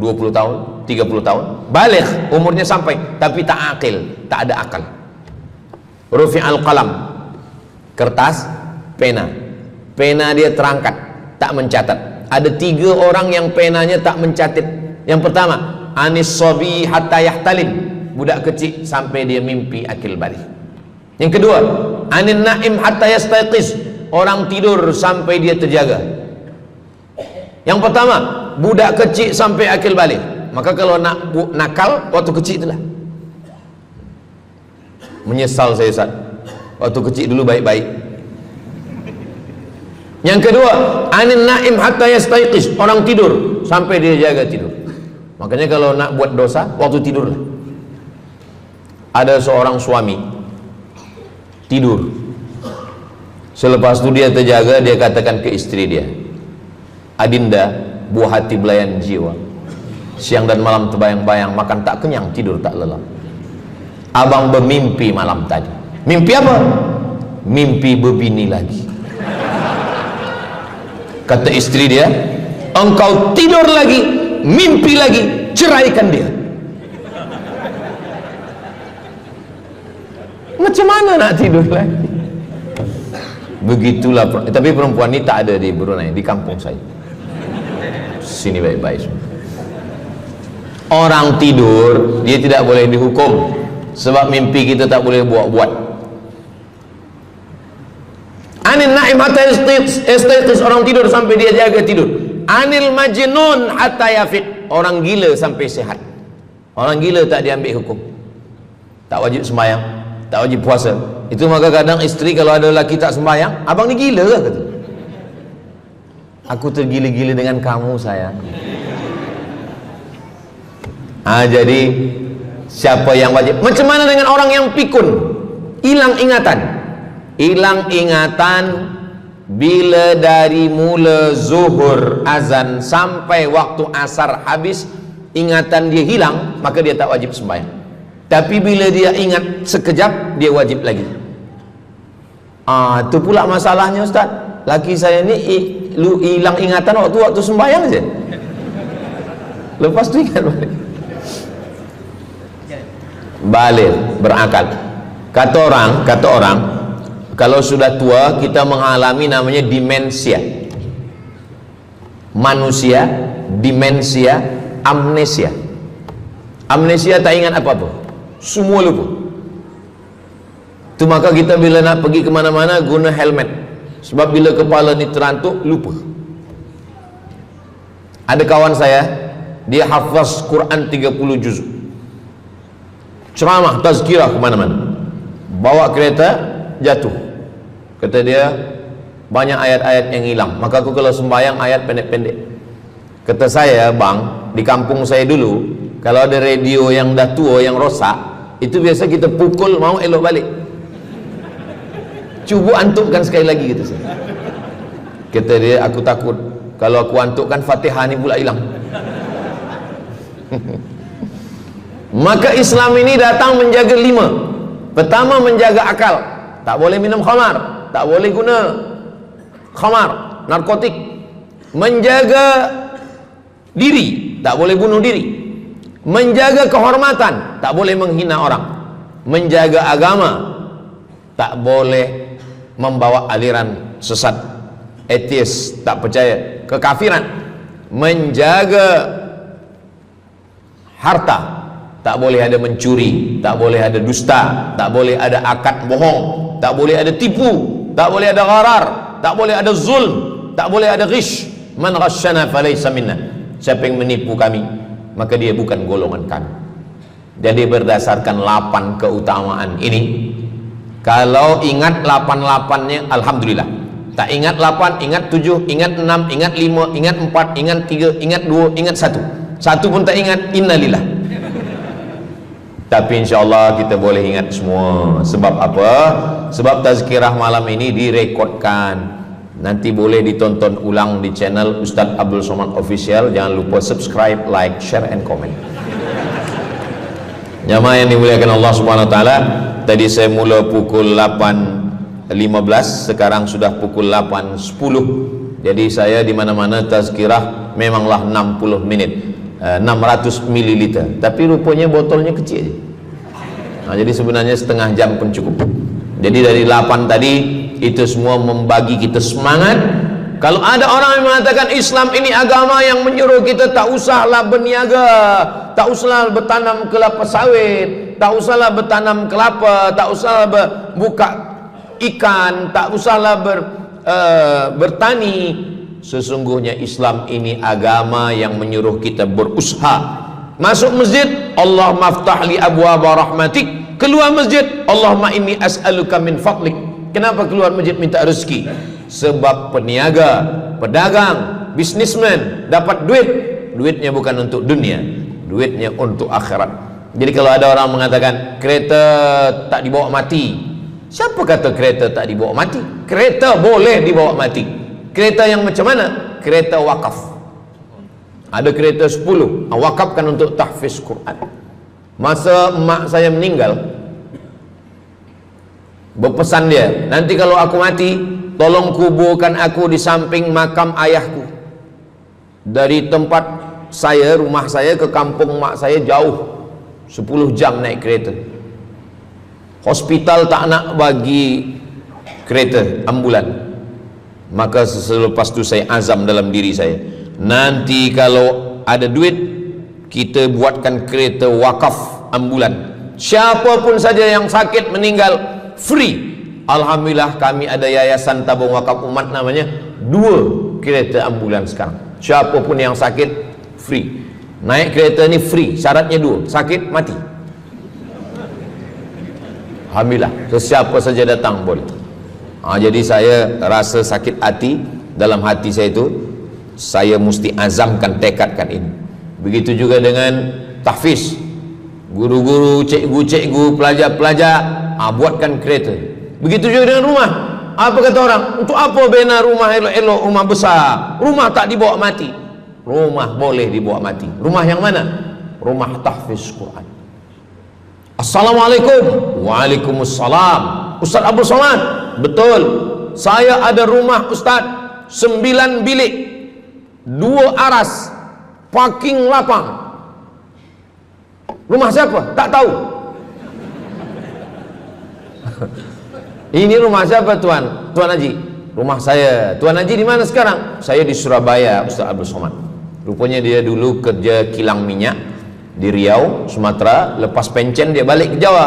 20 tahun, 30 tahun, baligh, umurnya sampai tapi tak akil, tak ada akal. Rufi'al qalam, kertas, pena. Pena dia terangkat, tak mencatat. Ada 3 orang yang penanya tak mencatat. Yang pertama, anis sobi hatta yahtalim, budak kecil sampai dia mimpi akil balik. Yang kedua, anin naim hatta yastayqiz, orang tidur sampai dia terjaga. Yang pertama, budak kecil sampai akil balik. Maka kalau nak nakal waktu kecil itulah. Menyesal saya Ustaz, waktu kecil dulu baik-baik. Yang kedua, anin naim hatta yastayqiz, orang tidur sampai dia jaga tidur. Makanya kalau nak buat dosa waktu tidurlah. Ada seorang suami tidur, selepas itu dia terjaga, dia katakan ke istri dia, Adinda, buah hati belayan jiwa, siang dan malam terbayang-bayang, makan tak kenyang, tidur tak lelap. Abang bermimpi malam tadi. Mimpi apa? Mimpi berbini lagi. Kata istri dia, engkau tidur lagi, mimpi lagi, ceraikan dia. Macam mana nak tidur lagi? Begitulah. Tapi perempuan ini tak ada di Brunei, di kampung saya. Sini baik-baik. Orang tidur, dia tidak boleh dihukum, sebab mimpi kita tak boleh buat-buat. naim hatta estetis, orang tidur sampai dia jaga tidur. Anil majnun hatta yafiq, orang gila sampai sehat. Orang gila tak diambil hukum, tak wajib sembahyang, tak wajib puasa. Itu maka kadang isteri kalau ada lelaki tak sembahyang, abang ni gila ke? Kata, aku tergila-gila dengan kamu sayang. Jadi siapa yang wajib? Macam mana dengan orang yang pikun, hilang ingatan? Hilang ingatan bila dari mula zuhur azan sampai waktu asar habis, ingatan dia hilang, maka dia tak wajib sembahyang. Tapi bila dia ingat sekejap, dia wajib lagi. Itu pula masalahnya Ustaz. Laki saya ni hilang ingatan waktu sembahyang je, lepas tu ingat balik berakal. Kata orang kalau sudah tua kita mengalami namanya demensia. Manusia demensia, amnesia. Amnesia tak ingat apa-apa, semua lupa. Itu maka kita bila nak pergi ke mana-mana guna helmet, sebab bila kepala ni terantuk lupa. Ada kawan saya, dia hafaz Quran 30 juz, ceramah tazkirah ke mana-mana, bawa kereta jatuh. Kata dia banyak ayat-ayat yang hilang, maka aku kalau sembahyang ayat pendek-pendek. Kata saya, bang, di kampung saya dulu kalau ada radio yang dah tua yang rosak, itu biasa kita pukul mau elok balik. Cuba antukkan sekali lagi, kata saya. Kata dia, aku takut kalau aku antukkan Fatihah ni pula hilang. Maka Islam ini datang menjaga 5. Pertama, menjaga akal. Tak boleh minum khamar, tak boleh guna khamar, narkotik. Menjaga diri, tak boleh bunuh diri. Menjaga kehormatan, tak boleh menghina orang. Menjaga agama, tak boleh membawa aliran sesat, ateis, tak percaya, kekafiran. Menjaga harta, tak boleh ada mencuri, tak boleh ada dusta, tak boleh ada akad bohong, tak boleh ada tipu, tak boleh ada gharar, tak boleh ada zulm, tak boleh ada ghish. Man ghasyana falaysa minna, siapa yang menipu kami maka dia bukan golongan kami. Jadi berdasarkan 8 keutamaan ini, kalau ingat 8-8-nya alhamdulillah. Tak ingat 8, ingat 7, ingat 6, ingat 5, ingat 4, ingat 3, ingat 2, ingat 1. Satu pun tak ingat, innalillah. Tapi insyaAllah kita boleh ingat semua. Sebab apa? Sebab tazkirah malam ini direkodkan, nanti boleh ditonton ulang di channel Ustaz Abdul Somad Official. Jangan lupa subscribe, like, share and comment. Jamaah yang dimuliakan Allah Subhanahu Wa Taala, tadi saya mula pukul 8.15, sekarang sudah pukul 8.10. Jadi saya di mana-mana tazkirah memanglah 60 menit, 600 ml, tapi rupanya botolnya kecil. Jadi sebenarnya setengah jam pun cukup. Jadi dari 8 tadi itu semua membagi kita semangat. Kalau ada orang yang mengatakan Islam ini agama yang menyuruh kita tak usahlah berniaga, tak usahlah bertanam kelapa sawit, tak usahlah bertanam kelapa, tak usahlah buka ikan, tak usahlah bertani. Sesungguhnya Islam ini agama yang menyuruh kita berusaha. Masuk masjid, Allah maftahli abwaba rahmatik. Keluar masjid, Allahumma inni as'aluka min fadlik. Kenapa keluar masjid minta rezeki? Sebab peniaga, pedagang, bisnismen dapat duit, duitnya bukan untuk dunia, duitnya untuk akhirat. Jadi kalau ada orang mengatakan kereta tak dibawa mati, siapa kata kereta tak dibawa mati? Kereta boleh dibawa mati. Kereta yang macam mana? Kereta wakaf. Ada kereta 10 wakafkan untuk tahfiz Quran. Masa emak saya meninggal, berpesan dia, nanti kalau aku mati, tolong kuburkan aku di samping makam ayahku. Dari tempat saya, rumah saya ke kampung mak saya jauh, 10 jam naik kereta. Hospital tak nak bagi kereta ambulan. Maka selepas itu saya azam dalam diri saya, nanti kalau ada duit, kita buatkan kereta wakaf ambulan. Siapapun saja yang sakit meninggal, free. Alhamdulillah kami ada yayasan tabung wakaf umat namanya, 2 kereta ambulans sekarang. Siapapun yang sakit free. Naik kereta ni free, syaratnya 2, sakit mati. Alhamdulillah, sesiapa saja datang boleh. Jadi saya rasa sakit hati, dalam hati saya itu saya mesti azamkan, tekadkan ini. Begitu juga dengan tahfiz, guru-guru, cikgu-cikgu, pelajar-pelajar, buatkan kereta. Begitu juga dengan rumah. Apa kata orang? Untuk apa bina rumah elok-elok, rumah besar? Rumah tak dibawa mati. Rumah boleh dibawa mati. Rumah yang mana? Rumah tahfiz Quran. Assalamualaikum. Waalaikumsalam. Ustaz Abdul Somad. Betul. Saya ada rumah Ustaz, 9 bilik, 2 aras, parking lapang. Rumah siapa? Tak tahu. Ini rumah siapa Tuan? Tuan Haji. Rumah saya. Tuan Haji di mana sekarang? Saya di Surabaya, Ustaz Abdul Somad. Rupanya dia dulu kerja kilang minyak di Riau, Sumatera. Lepas pencen dia balik ke Jawa.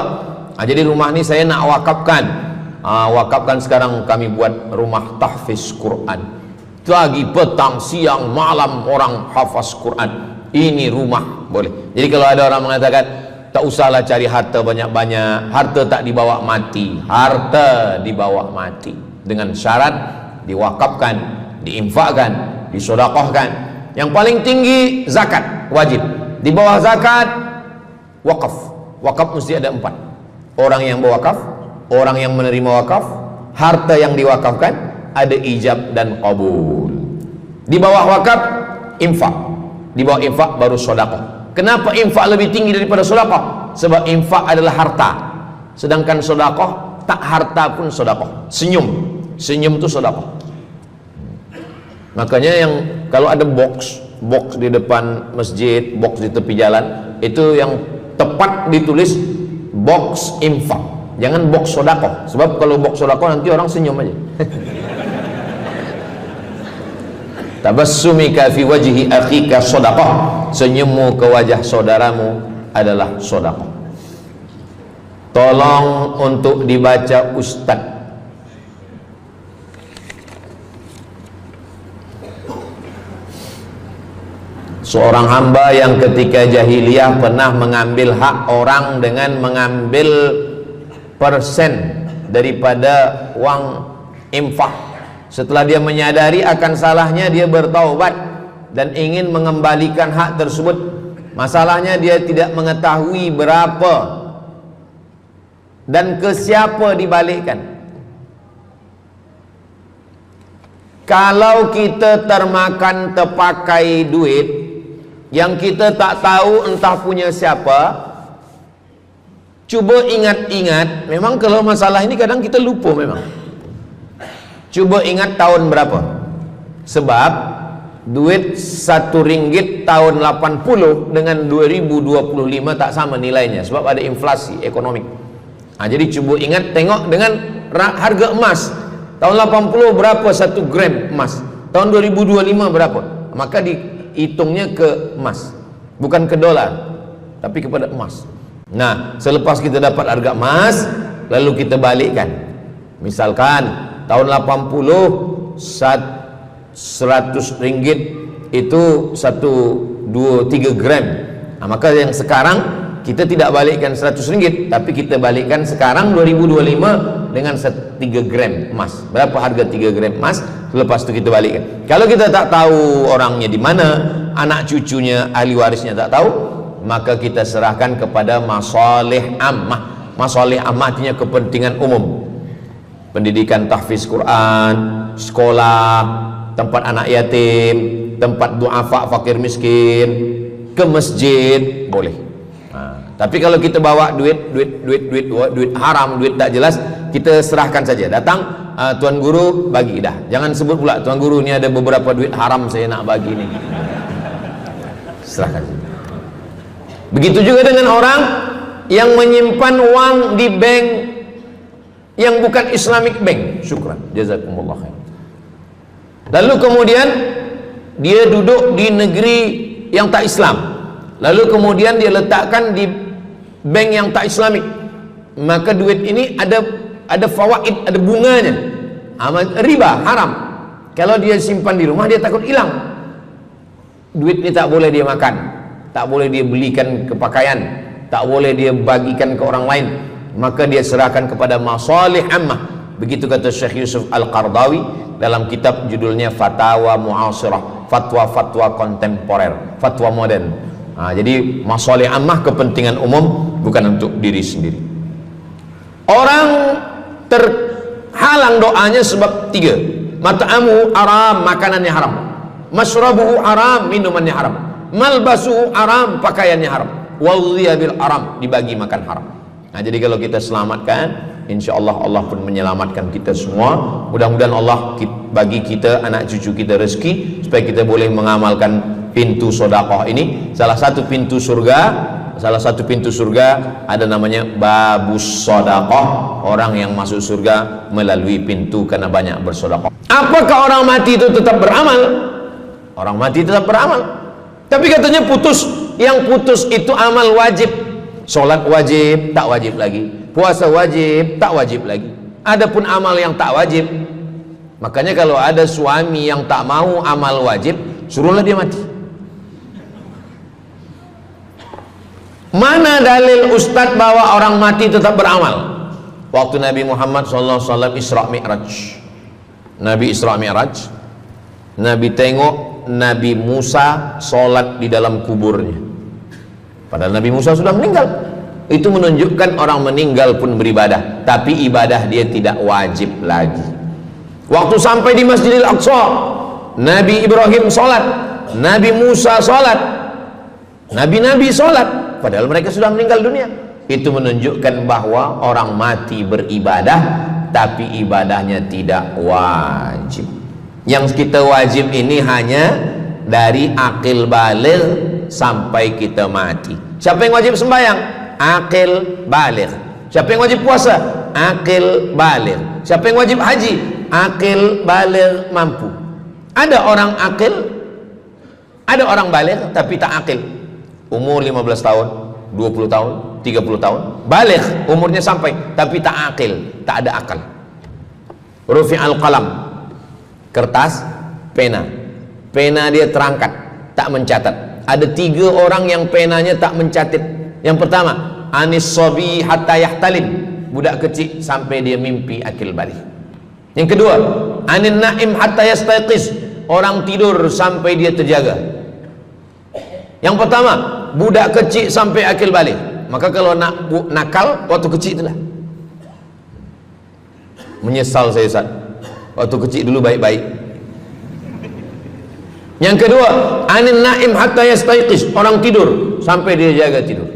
Jadi rumah ni saya nak wakafkan. Wakafkan sekarang kami buat rumah tahfiz Quran. Pagi, petang, siang, malam orang hafaz Quran. Ini rumah boleh. Jadi kalau ada orang mengatakan tak usahlah cari harta banyak-banyak, harta tak dibawa mati. Harta dibawa mati dengan syarat diwakafkan, diinfakkan, disedekahkan. Yang paling tinggi zakat wajib. Di bawah zakat wakaf. Wakaf mesti ada 4. Orang yang berwakaf, orang yang menerima wakaf, harta yang diwakafkan, ada ijab dan qabul. Di bawah wakaf infak. Di bawah infak baru sedekah. Kenapa infak lebih tinggi daripada sedekah? Sebab infak adalah harta, sedangkan sedekah tak harta pun sedekah. Senyum itu sedekah. Makanya yang kalau ada box di depan masjid, box di tepi jalan, itu yang tepat ditulis box infak, jangan box sedekah. Sebab kalau box sedekah nanti orang senyum aja. Tabassumika fi wajhi akhika sedekah. Senyummu ke wajah saudaramu adalah sedekah. Tolong untuk dibaca Ustaz. Seorang hamba yang ketika jahiliyah pernah mengambil hak orang dengan mengambil persen daripada uang infak. Setelah dia menyadari akan salahnya, dia bertaubat dan ingin mengembalikan hak tersebut. Masalahnya dia tidak mengetahui berapa dan ke siapa dibalikkan. Kalau kita termakan terpakai duit yang kita tak tahu entah punya siapa, cuba ingat-ingat. Memang kalau masalah ini kadang kita lupa memang. Coba ingat tahun berapa. Sebab duit RM1 tahun 80 dengan 2025 tak sama nilainya, sebab ada inflasi ekonomi. Jadi coba ingat, tengok dengan harga emas. Tahun 80 berapa 1 gram emas? Tahun 2025 berapa? Maka dihitungnya ke emas, bukan ke dolar, tapi kepada emas. Nah, selepas kita dapat harga emas, lalu kita balikkan. Misalkan tahun 80 100 ringgit itu 1, 2, 3 gram. Maka yang sekarang kita tidak balikkan 100 ringgit, tapi kita balikkan sekarang 2025 dengan 3 gram emas. Berapa harga 3 gram emas? Lepas itu kita balikkan. Kalau kita tak tahu orangnya di mana, anak cucunya, ahli warisnya tak tahu, maka kita serahkan kepada masalih ammah. Masalih ammah artinya kepentingan umum. Pendidikan tahfiz Quran, sekolah, tempat anak yatim, tempat duafa fakir miskin, ke masjid boleh. Tapi kalau kita bawa duit haram, duit tak jelas, kita serahkan saja. Datang, tuan guru bagi dah. Jangan sebut pula, tuan guru ni ada beberapa duit haram saya nak bagi ni. Serahkan. Begitu juga dengan orang yang menyimpan uang di bank yang bukan Islamic bank. Syukran, jazakumullah khair. Lalu kemudian dia duduk di negeri yang tak Islam, lalu kemudian dia letakkan di bank yang tak Islamik. Maka duit ini ada ada fawaid, ada bunganya. Riba haram. Kalau dia simpan di rumah, dia takut hilang. Duit ini tak boleh dia makan, tak boleh dia belikan ke pakaian, tak boleh dia bagikan ke orang lain, maka dia serahkan kepada masalih ammah. Begitu kata Syekh Yusuf Al-Qardawi dalam kitab judulnya Fatawa Mu'asirah, fatwa-fatwa kontemporer, fatwa modern. Jadi masalih ammah, kepentingan umum, bukan untuk diri sendiri. Orang terhalang doanya sebab 3. Mat'amuhu haram, makanannya haram. Masyrabuhu haram, minumannya haram. Malbasuhu haram, pakaiannya haram. Wadhiya bil haram, dibagi makan haram. Jadi kalau kita selamatkan, insya Allah Allah pun menyelamatkan kita semua. Mudah-mudahan Allah bagi kita, anak cucu kita rezeki, supaya kita boleh mengamalkan pintu sedekah ini. Salah satu pintu surga ada namanya babus sedekah. Orang yang masuk surga melalui pintu karena banyak bersedekah. Apakah orang mati itu tetap beramal? Orang mati tetap beramal, tapi katanya putus. Yang putus itu amal wajib. Sholat wajib, tak wajib lagi. Puasa wajib, tak wajib lagi. Adapun amal yang tak wajib, makanya kalau ada suami yang tak mau amal wajib, suruhlah dia mati. Mana dalil Ustadz bahwa orang mati tetap beramal? Waktu Nabi Muhammad SAW Isra Mi'raj, Nabi Isra Mi'raj, Nabi tengok Nabi Musa sholat di dalam kuburnya. Padahal Nabi Musa sudah meninggal. Itu menunjukkan orang meninggal pun beribadah, tapi ibadah dia tidak wajib lagi. Waktu sampai di Masjidil Aqsa, Nabi Ibrahim sholat, Nabi Musa sholat, Nabi-Nabi sholat, padahal mereka sudah meninggal dunia. Itu menunjukkan bahwa orang mati beribadah, tapi ibadahnya tidak wajib. Yang kita wajib ini hanya dari akil baligh sampai kita mati. Siapa yang wajib sembahyang? Akil baligh. Siapa yang wajib puasa? Akil baligh. Siapa yang wajib haji? Akil baligh mampu. Ada orang akil, ada orang baligh tapi tak akil. Umur 15 tahun, 20 tahun, 30 tahun, baligh, umurnya sampai, tapi tak akil, tak ada akal. Rufi'al qalam, kertas, pena. Pena dia terangkat, tak mencatat. Ada 3 orang yang penanya tak mencatat. Yang pertama, anis sobi hatta yahtalim, budak kecil sampai dia mimpi akil balik. Yang kedua, anin naim hatta yastayqiz, orang tidur sampai dia terjaga. Yang pertama, budak kecil sampai akil balik. Maka kalau nak nakal waktu kecil itulah. Menyesal saya Ustaz, waktu kecil dulu baik-baik. Yang kedua, anin naim hatta yastayqiz, orang tidur sampai dia jaga tidur.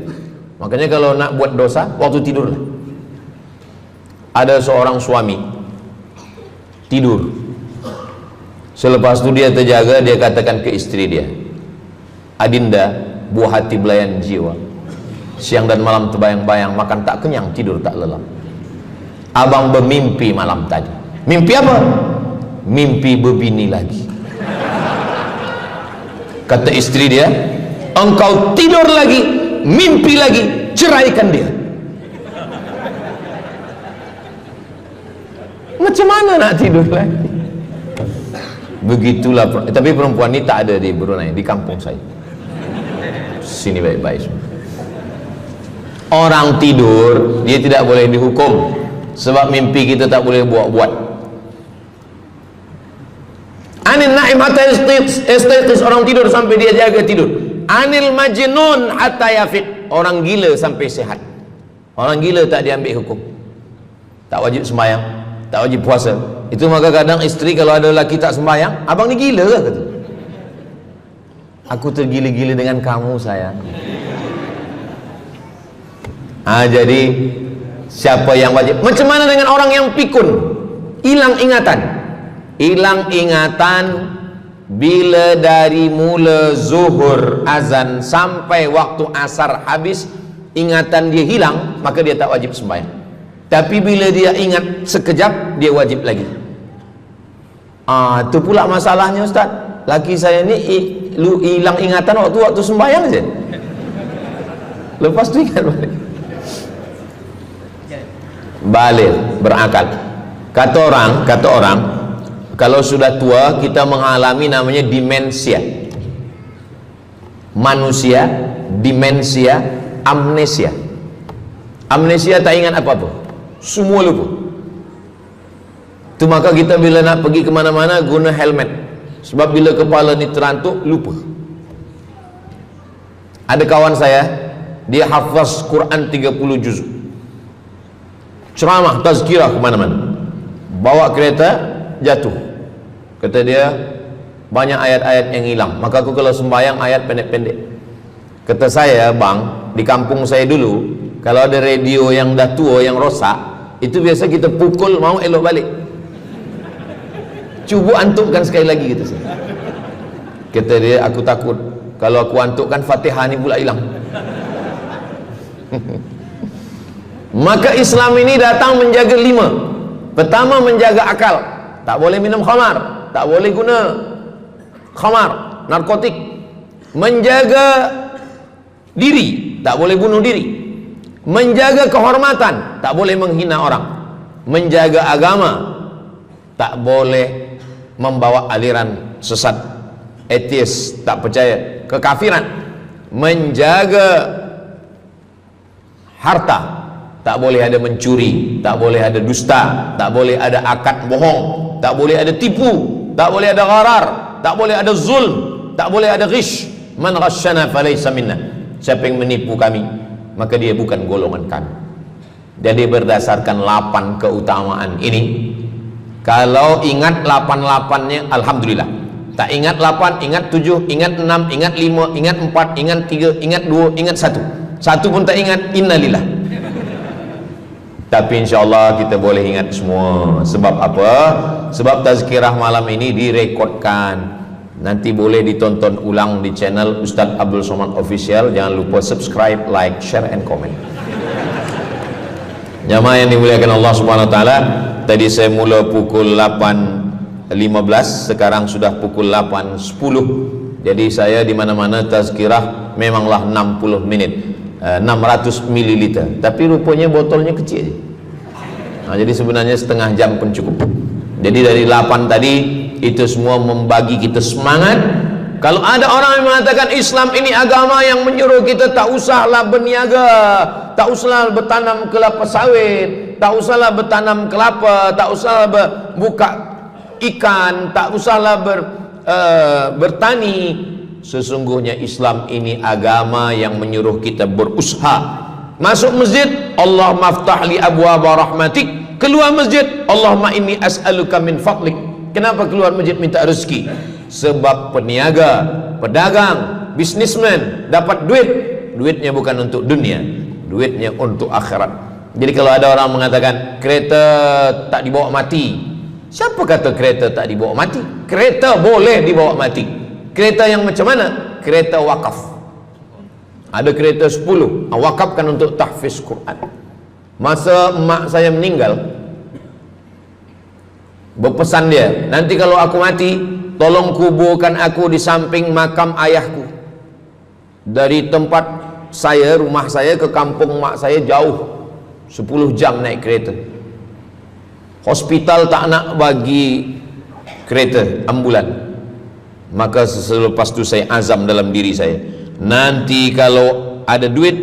Makanya kalau nak buat dosa waktu tidur. Ada seorang suami tidur, selepas itu dia terjaga, dia katakan ke istri dia, Adinda, buah hati belayan jiwa, siang dan malam terbayang-bayang, makan tak kenyang, tidur tak lelap. Abang bermimpi malam tadi. Mimpi apa? Mimpi berbini lagi. Kata istri dia, engkau tidur lagi, mimpi lagi, ceraikan dia. Macam mana nak tidur lagi? Begitulah. Tapi perempuan ini tak ada di Brunei, di kampung saya. Sini baik-baik. Orang tidur, dia tidak boleh dihukum, sebab mimpi kita tak boleh buat-buat. Anil naim hatta yastayqiz, orang tidur sampai dia jaga tidur. Anil majnun hatta yafiq, orang gila sampai sehat. Orang gila tak diambil hukum, tak wajib sembahyang, tak wajib puasa. Itu maka kadang isteri kalau ada lelaki tak sembahyang, abang ni gila ke? Kata, aku tergila-gila dengan kamu sayang. Jadi siapa yang wajib? Macam mana dengan orang yang pikun, hilang ingatan? Hilang ingatan bila dari mula zuhur azan sampai waktu asar habis, ingatan dia hilang, maka dia tak wajib sembahyang. Tapi bila dia ingat sekejap, dia wajib lagi. Itu pula masalahnya Ustaz. Laki saya ni hilang ingatan waktu sembahyang je. Lepas tu ingat balik. baligh, berakal. Kata orang, kalau sudah tua kita mengalami namanya demensia. Manusia, demensia, amnesia. Amnesia tak ingat apa-apa, semua lupa. Itu maka kita bila nak pergi kemana-mana guna helmet, sebab bila kepala ni terantuk lupa. Ada kawan saya, dia hafaz Quran 30 juz, ceramah tazkirah kemana-mana, bawa kereta jatuh. Kata dia banyak ayat-ayat yang hilang, maka aku kalau sembahyang ayat pendek-pendek. Kata saya, bang, di kampung saya dulu kalau ada radio yang dah tua yang rosak, itu biasa kita pukul mau elok balik. Cuba antukkan sekali lagi, kata saya. Kata dia, aku takut kalau aku antukkan Fatihah ni pula hilang. Maka Islam ini datang menjaga 5. Pertama, menjaga akal. Tak boleh minum khamar, tak boleh guna khamar, narkotik. Menjaga diri, tak boleh bunuh diri. Menjaga kehormatan, tak boleh menghina orang. Menjaga agama, tak boleh membawa aliran sesat, ateis, tak percaya, kekafiran. Menjaga harta, tak boleh ada mencuri, tak boleh ada dusta, tak boleh ada akad bohong, tak boleh ada tipu, tak boleh ada gharar, tak boleh ada zulm, tak boleh ada ghish. Man ghasyana falaysa minna. Siapa yang menipu kami, maka dia bukan golongan kami. Jadi berdasarkan 8 keutamaan ini, kalau ingat 8-8-nya alhamdulillah. Tak ingat 8, ingat 7, ingat 6, ingat 5, ingat 4, ingat 3, ingat 2, ingat 1. Satu pun tak ingat, innalillah. Tapi insyaAllah kita boleh ingat semua. Sebab apa? Sebab tazkirah malam ini direkodkan. Nanti boleh ditonton ulang di channel Ustaz Abdul Somad Official. Jangan lupa subscribe, like, share, and comment. Jamaah yang dimuliakan Allah Subhanahu Wa Taala, tadi saya mula pukul 8.15, sekarang sudah pukul 8.10. Jadi saya di mana-mana tazkirah memanglah 60 menit, 600 ml. Tapi rupanya botolnya kecil. Jadi sebenarnya setengah jam pun cukup. Jadi dari 8 tadi itu semua membagi kita semangat. Kalau ada orang yang mengatakan Islam ini agama yang menyuruh kita tak usahlah berniaga, tak usahlah bertanam kelapa sawit, tak usahlah bertanam kelapa, tak usahlah buka ikan, tak usahlah bertani. Sesungguhnya Islam ini agama yang menyuruh kita berusaha. Masuk masjid, Allah maftah li abwaba rahmatik. Keluar masjid, Allahumma inni as'aluka min fadlik. Kenapa keluar masjid minta rezeki? Sebab peniaga, pedagang, bisnismen dapat duit, duitnya bukan untuk dunia, duitnya untuk akhirat. Jadi kalau ada orang mengatakan kereta tak dibawa mati, siapa kata kereta tak dibawa mati? Kereta boleh dibawa mati. Kereta yang macam mana? Kereta wakaf. Ada kereta 10, wakafkan untuk tahfiz Quran. Masa mak saya meninggal, berpesan dia, nanti kalau aku mati, tolong kuburkan aku di samping makam ayahku. Dari tempat saya, rumah saya ke kampung mak saya jauh, 10 jam naik kereta. Hospital tak nak bagi kereta ambulan. Maka selepas itu saya azam dalam diri saya, nanti kalau ada duit,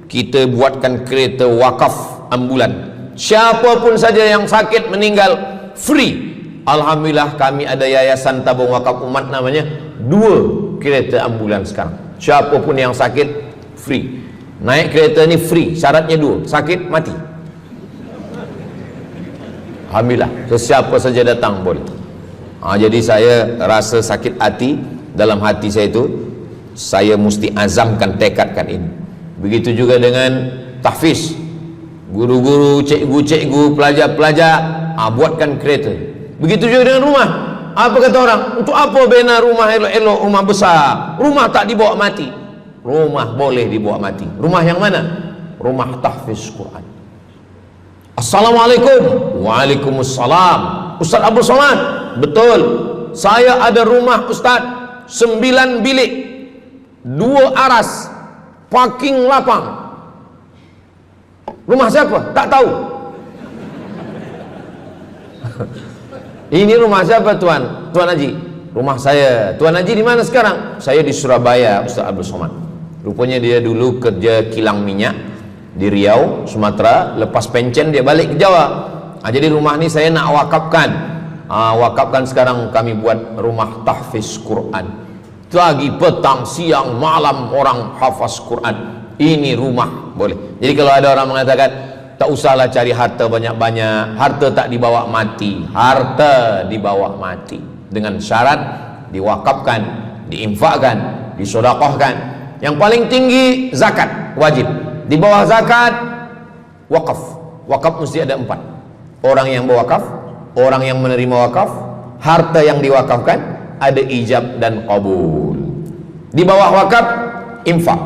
kita buatkan kereta wakaf ambulan. Siapapun saja yang sakit meninggal, free. Alhamdulillah kami ada yayasan tabung wakaf umat namanya, 2 kereta ambulan sekarang. Siapapun yang sakit free. Naik kereta ni free, syaratnya 2, sakit mati. Alhamdulillah, sesiapa saja datang boleh. Jadi saya rasa sakit hati dalam hati saya itu, saya mesti azamkan, tekadkan ini. Begitu juga dengan tahfiz, guru-guru, cikgu-cikgu, pelajar-pelajar, buatkan kereta. Begitu juga dengan rumah. Apa kata orang? Untuk apa bina rumah elok-elok, rumah besar? Rumah tak dibawa mati. Rumah boleh dibawa mati. Rumah yang mana? Rumah tahfiz Quran. Assalamualaikum. Waalaikumsalam. Ustaz Abdul Somad, betul, saya ada rumah Ustaz, 9 bilik, 2 aras, parking lapang. Rumah siapa? Tak tahu. Ini rumah siapa Tuan? Tuan Haji. Rumah saya. Tuan Haji di mana sekarang? Saya di Surabaya, Ustaz Abdul Somad. Rupanya dia dulu kerja kilang minyak di Riau, Sumatera. Lepas pencen dia balik ke Jawa. Jadi rumah ini saya nak wakafkan. Wakafkan sekarang kami buat rumah tahfiz Quran. Pagi, petang, siang, malam orang hafaz Quran. Ini rumah boleh. Jadi kalau ada orang mengatakan tak usahlah cari harta banyak-banyak, harta tak dibawa mati. Harta dibawa mati dengan syarat diwakafkan, diinfakkan, disedekahkan. Yang paling tinggi zakat wajib. Di bawah zakat wakaf. Wakaf mesti ada 4. Orang yang berwakaf, orang yang menerima wakaf, harta yang diwakafkan, ada ijab dan qabul. Di bawah wakaf infak.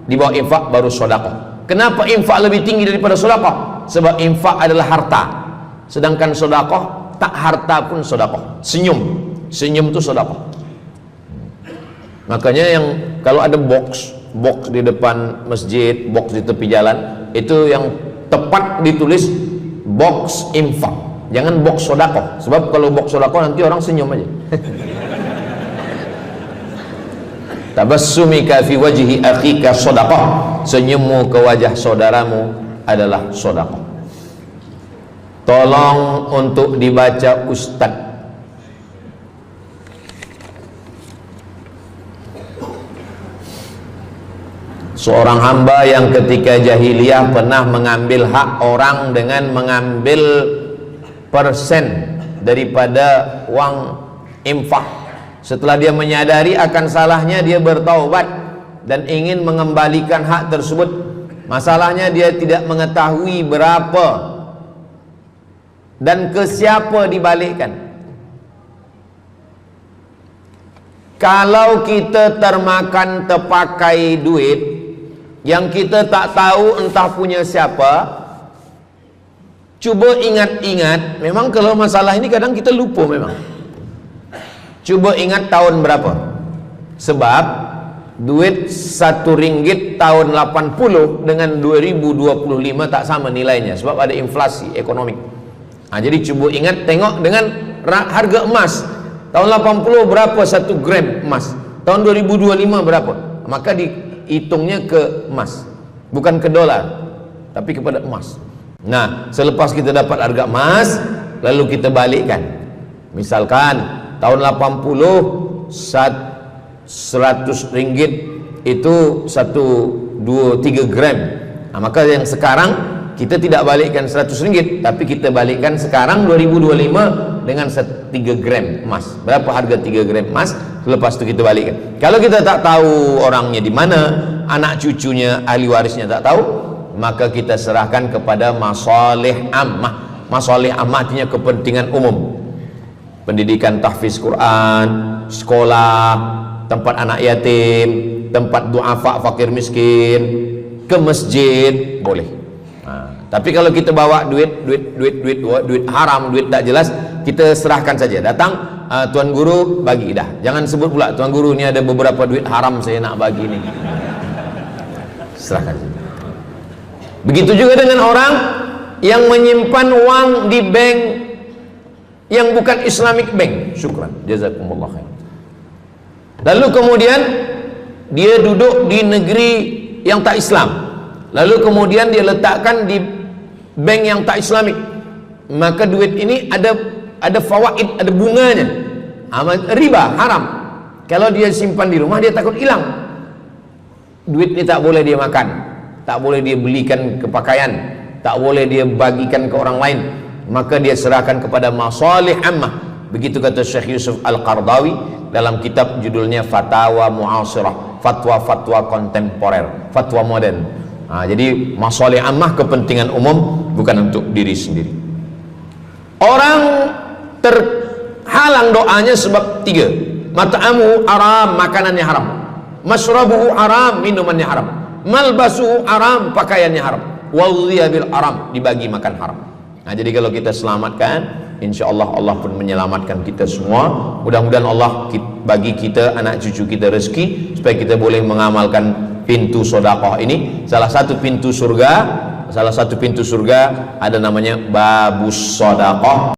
Di bawah infak baru sedekah. Kenapa infak lebih tinggi daripada sedekah? Sebab infak adalah harta, sedangkan sedekah tak harta pun sedekah. Senyum itu sedekah. Makanya yang kalau ada box di depan masjid, box di tepi jalan, itu yang tepat ditulis box infak, jangan box sedekah. Sebab kalau box sedekah nanti orang senyum aja. Tabassumika fi wajhi akhika sedekah. Senyummu ke wajah saudaramu adalah sedekah. Tolong untuk dibaca Ustaz. Seorang hamba yang ketika jahiliyah pernah mengambil hak orang dengan mengambil persen daripada uang infak. Setelah dia menyadari akan salahnya, dia bertaubat dan ingin mengembalikan hak tersebut. Masalahnya dia tidak mengetahui berapa dan ke siapa dibalikkan. Kalau kita termakan terpakai duit yang kita tak tahu entah punya siapa, cuba ingat-ingat. Memang kalau masalah ini kadang kita lupa memang. Coba ingat tahun berapa. Sebab duit RM1 tahun 80 dengan 2025 tak sama nilainya, sebab ada inflasi ekonomi. Jadi coba ingat, tengok dengan harga emas. Tahun 80 berapa 1 gram emas, tahun 2025 berapa. Maka dihitungnya ke emas, bukan ke dolar, tapi kepada emas. Nah, selepas kita dapat harga emas, lalu kita balikkan. Misalkan tahun 80 100 ringgit itu 3 gram. Maka yang sekarang kita tidak balikkan 100 ringgit, tapi kita balikkan sekarang 2025 dengan 3 gram emas. Berapa harga 3 gram emas? Lepas itu kita balikkan. Kalau kita tak tahu orangnya di mana, anak cucunya, ahli warisnya tak tahu, maka kita serahkan kepada masalih ammah. Masalih ammah artinya kepentingan umum. Pendidikan tahfiz Quran, sekolah, tempat anak yatim, tempat duafa fakir miskin, ke masjid boleh. Tapi kalau kita bawa duit haram, duit tak jelas, kita serahkan saja. Datang, tuan guru bagi dah. Jangan sebut pula tuan guru ni ada beberapa duit haram saya nak bagi ni. Serahkan saja. Begitu juga dengan orang yang menyimpan uang di bank yang bukan Islamic bank. Syukran, jazakumullah khair. Lalu kemudian dia duduk di negeri yang tak Islam, lalu kemudian dia letakkan di bank yang tak Islamik. Maka duit ini ada fawaid, ada bunganya. Riba, haram. Kalau dia simpan di rumah, dia takut hilang. Duit ini tak boleh dia makan, tak boleh dia belikan ke pakaian, tak boleh dia bagikan ke orang lain. Maka dia serahkan kepada masalih ammah. Begitu kata Syekh Yusuf Al-Qardawi dalam kitab judulnya Fatawa Mu'asirah, fatwa-fatwa kontemporer, fatwa modern. Jadi masalih ammah, kepentingan umum, bukan untuk diri sendiri. Orang terhalang doanya sebab 3. Mat'amuhu haram, makanannya haram. Masyrabuhu haram, minumannya haram. Malbasuhu haram, pakaiannya haram. Wadhiya bil haram, dibagi makan haram. Jadi kalau kita selamatkan, insyaallah Allah pun menyelamatkan kita semua. Mudah-mudahan Allah bagi kita, anak cucu kita rezeki, supaya kita boleh mengamalkan pintu sedekah ini. Salah satu pintu surga ada namanya babus sedekah.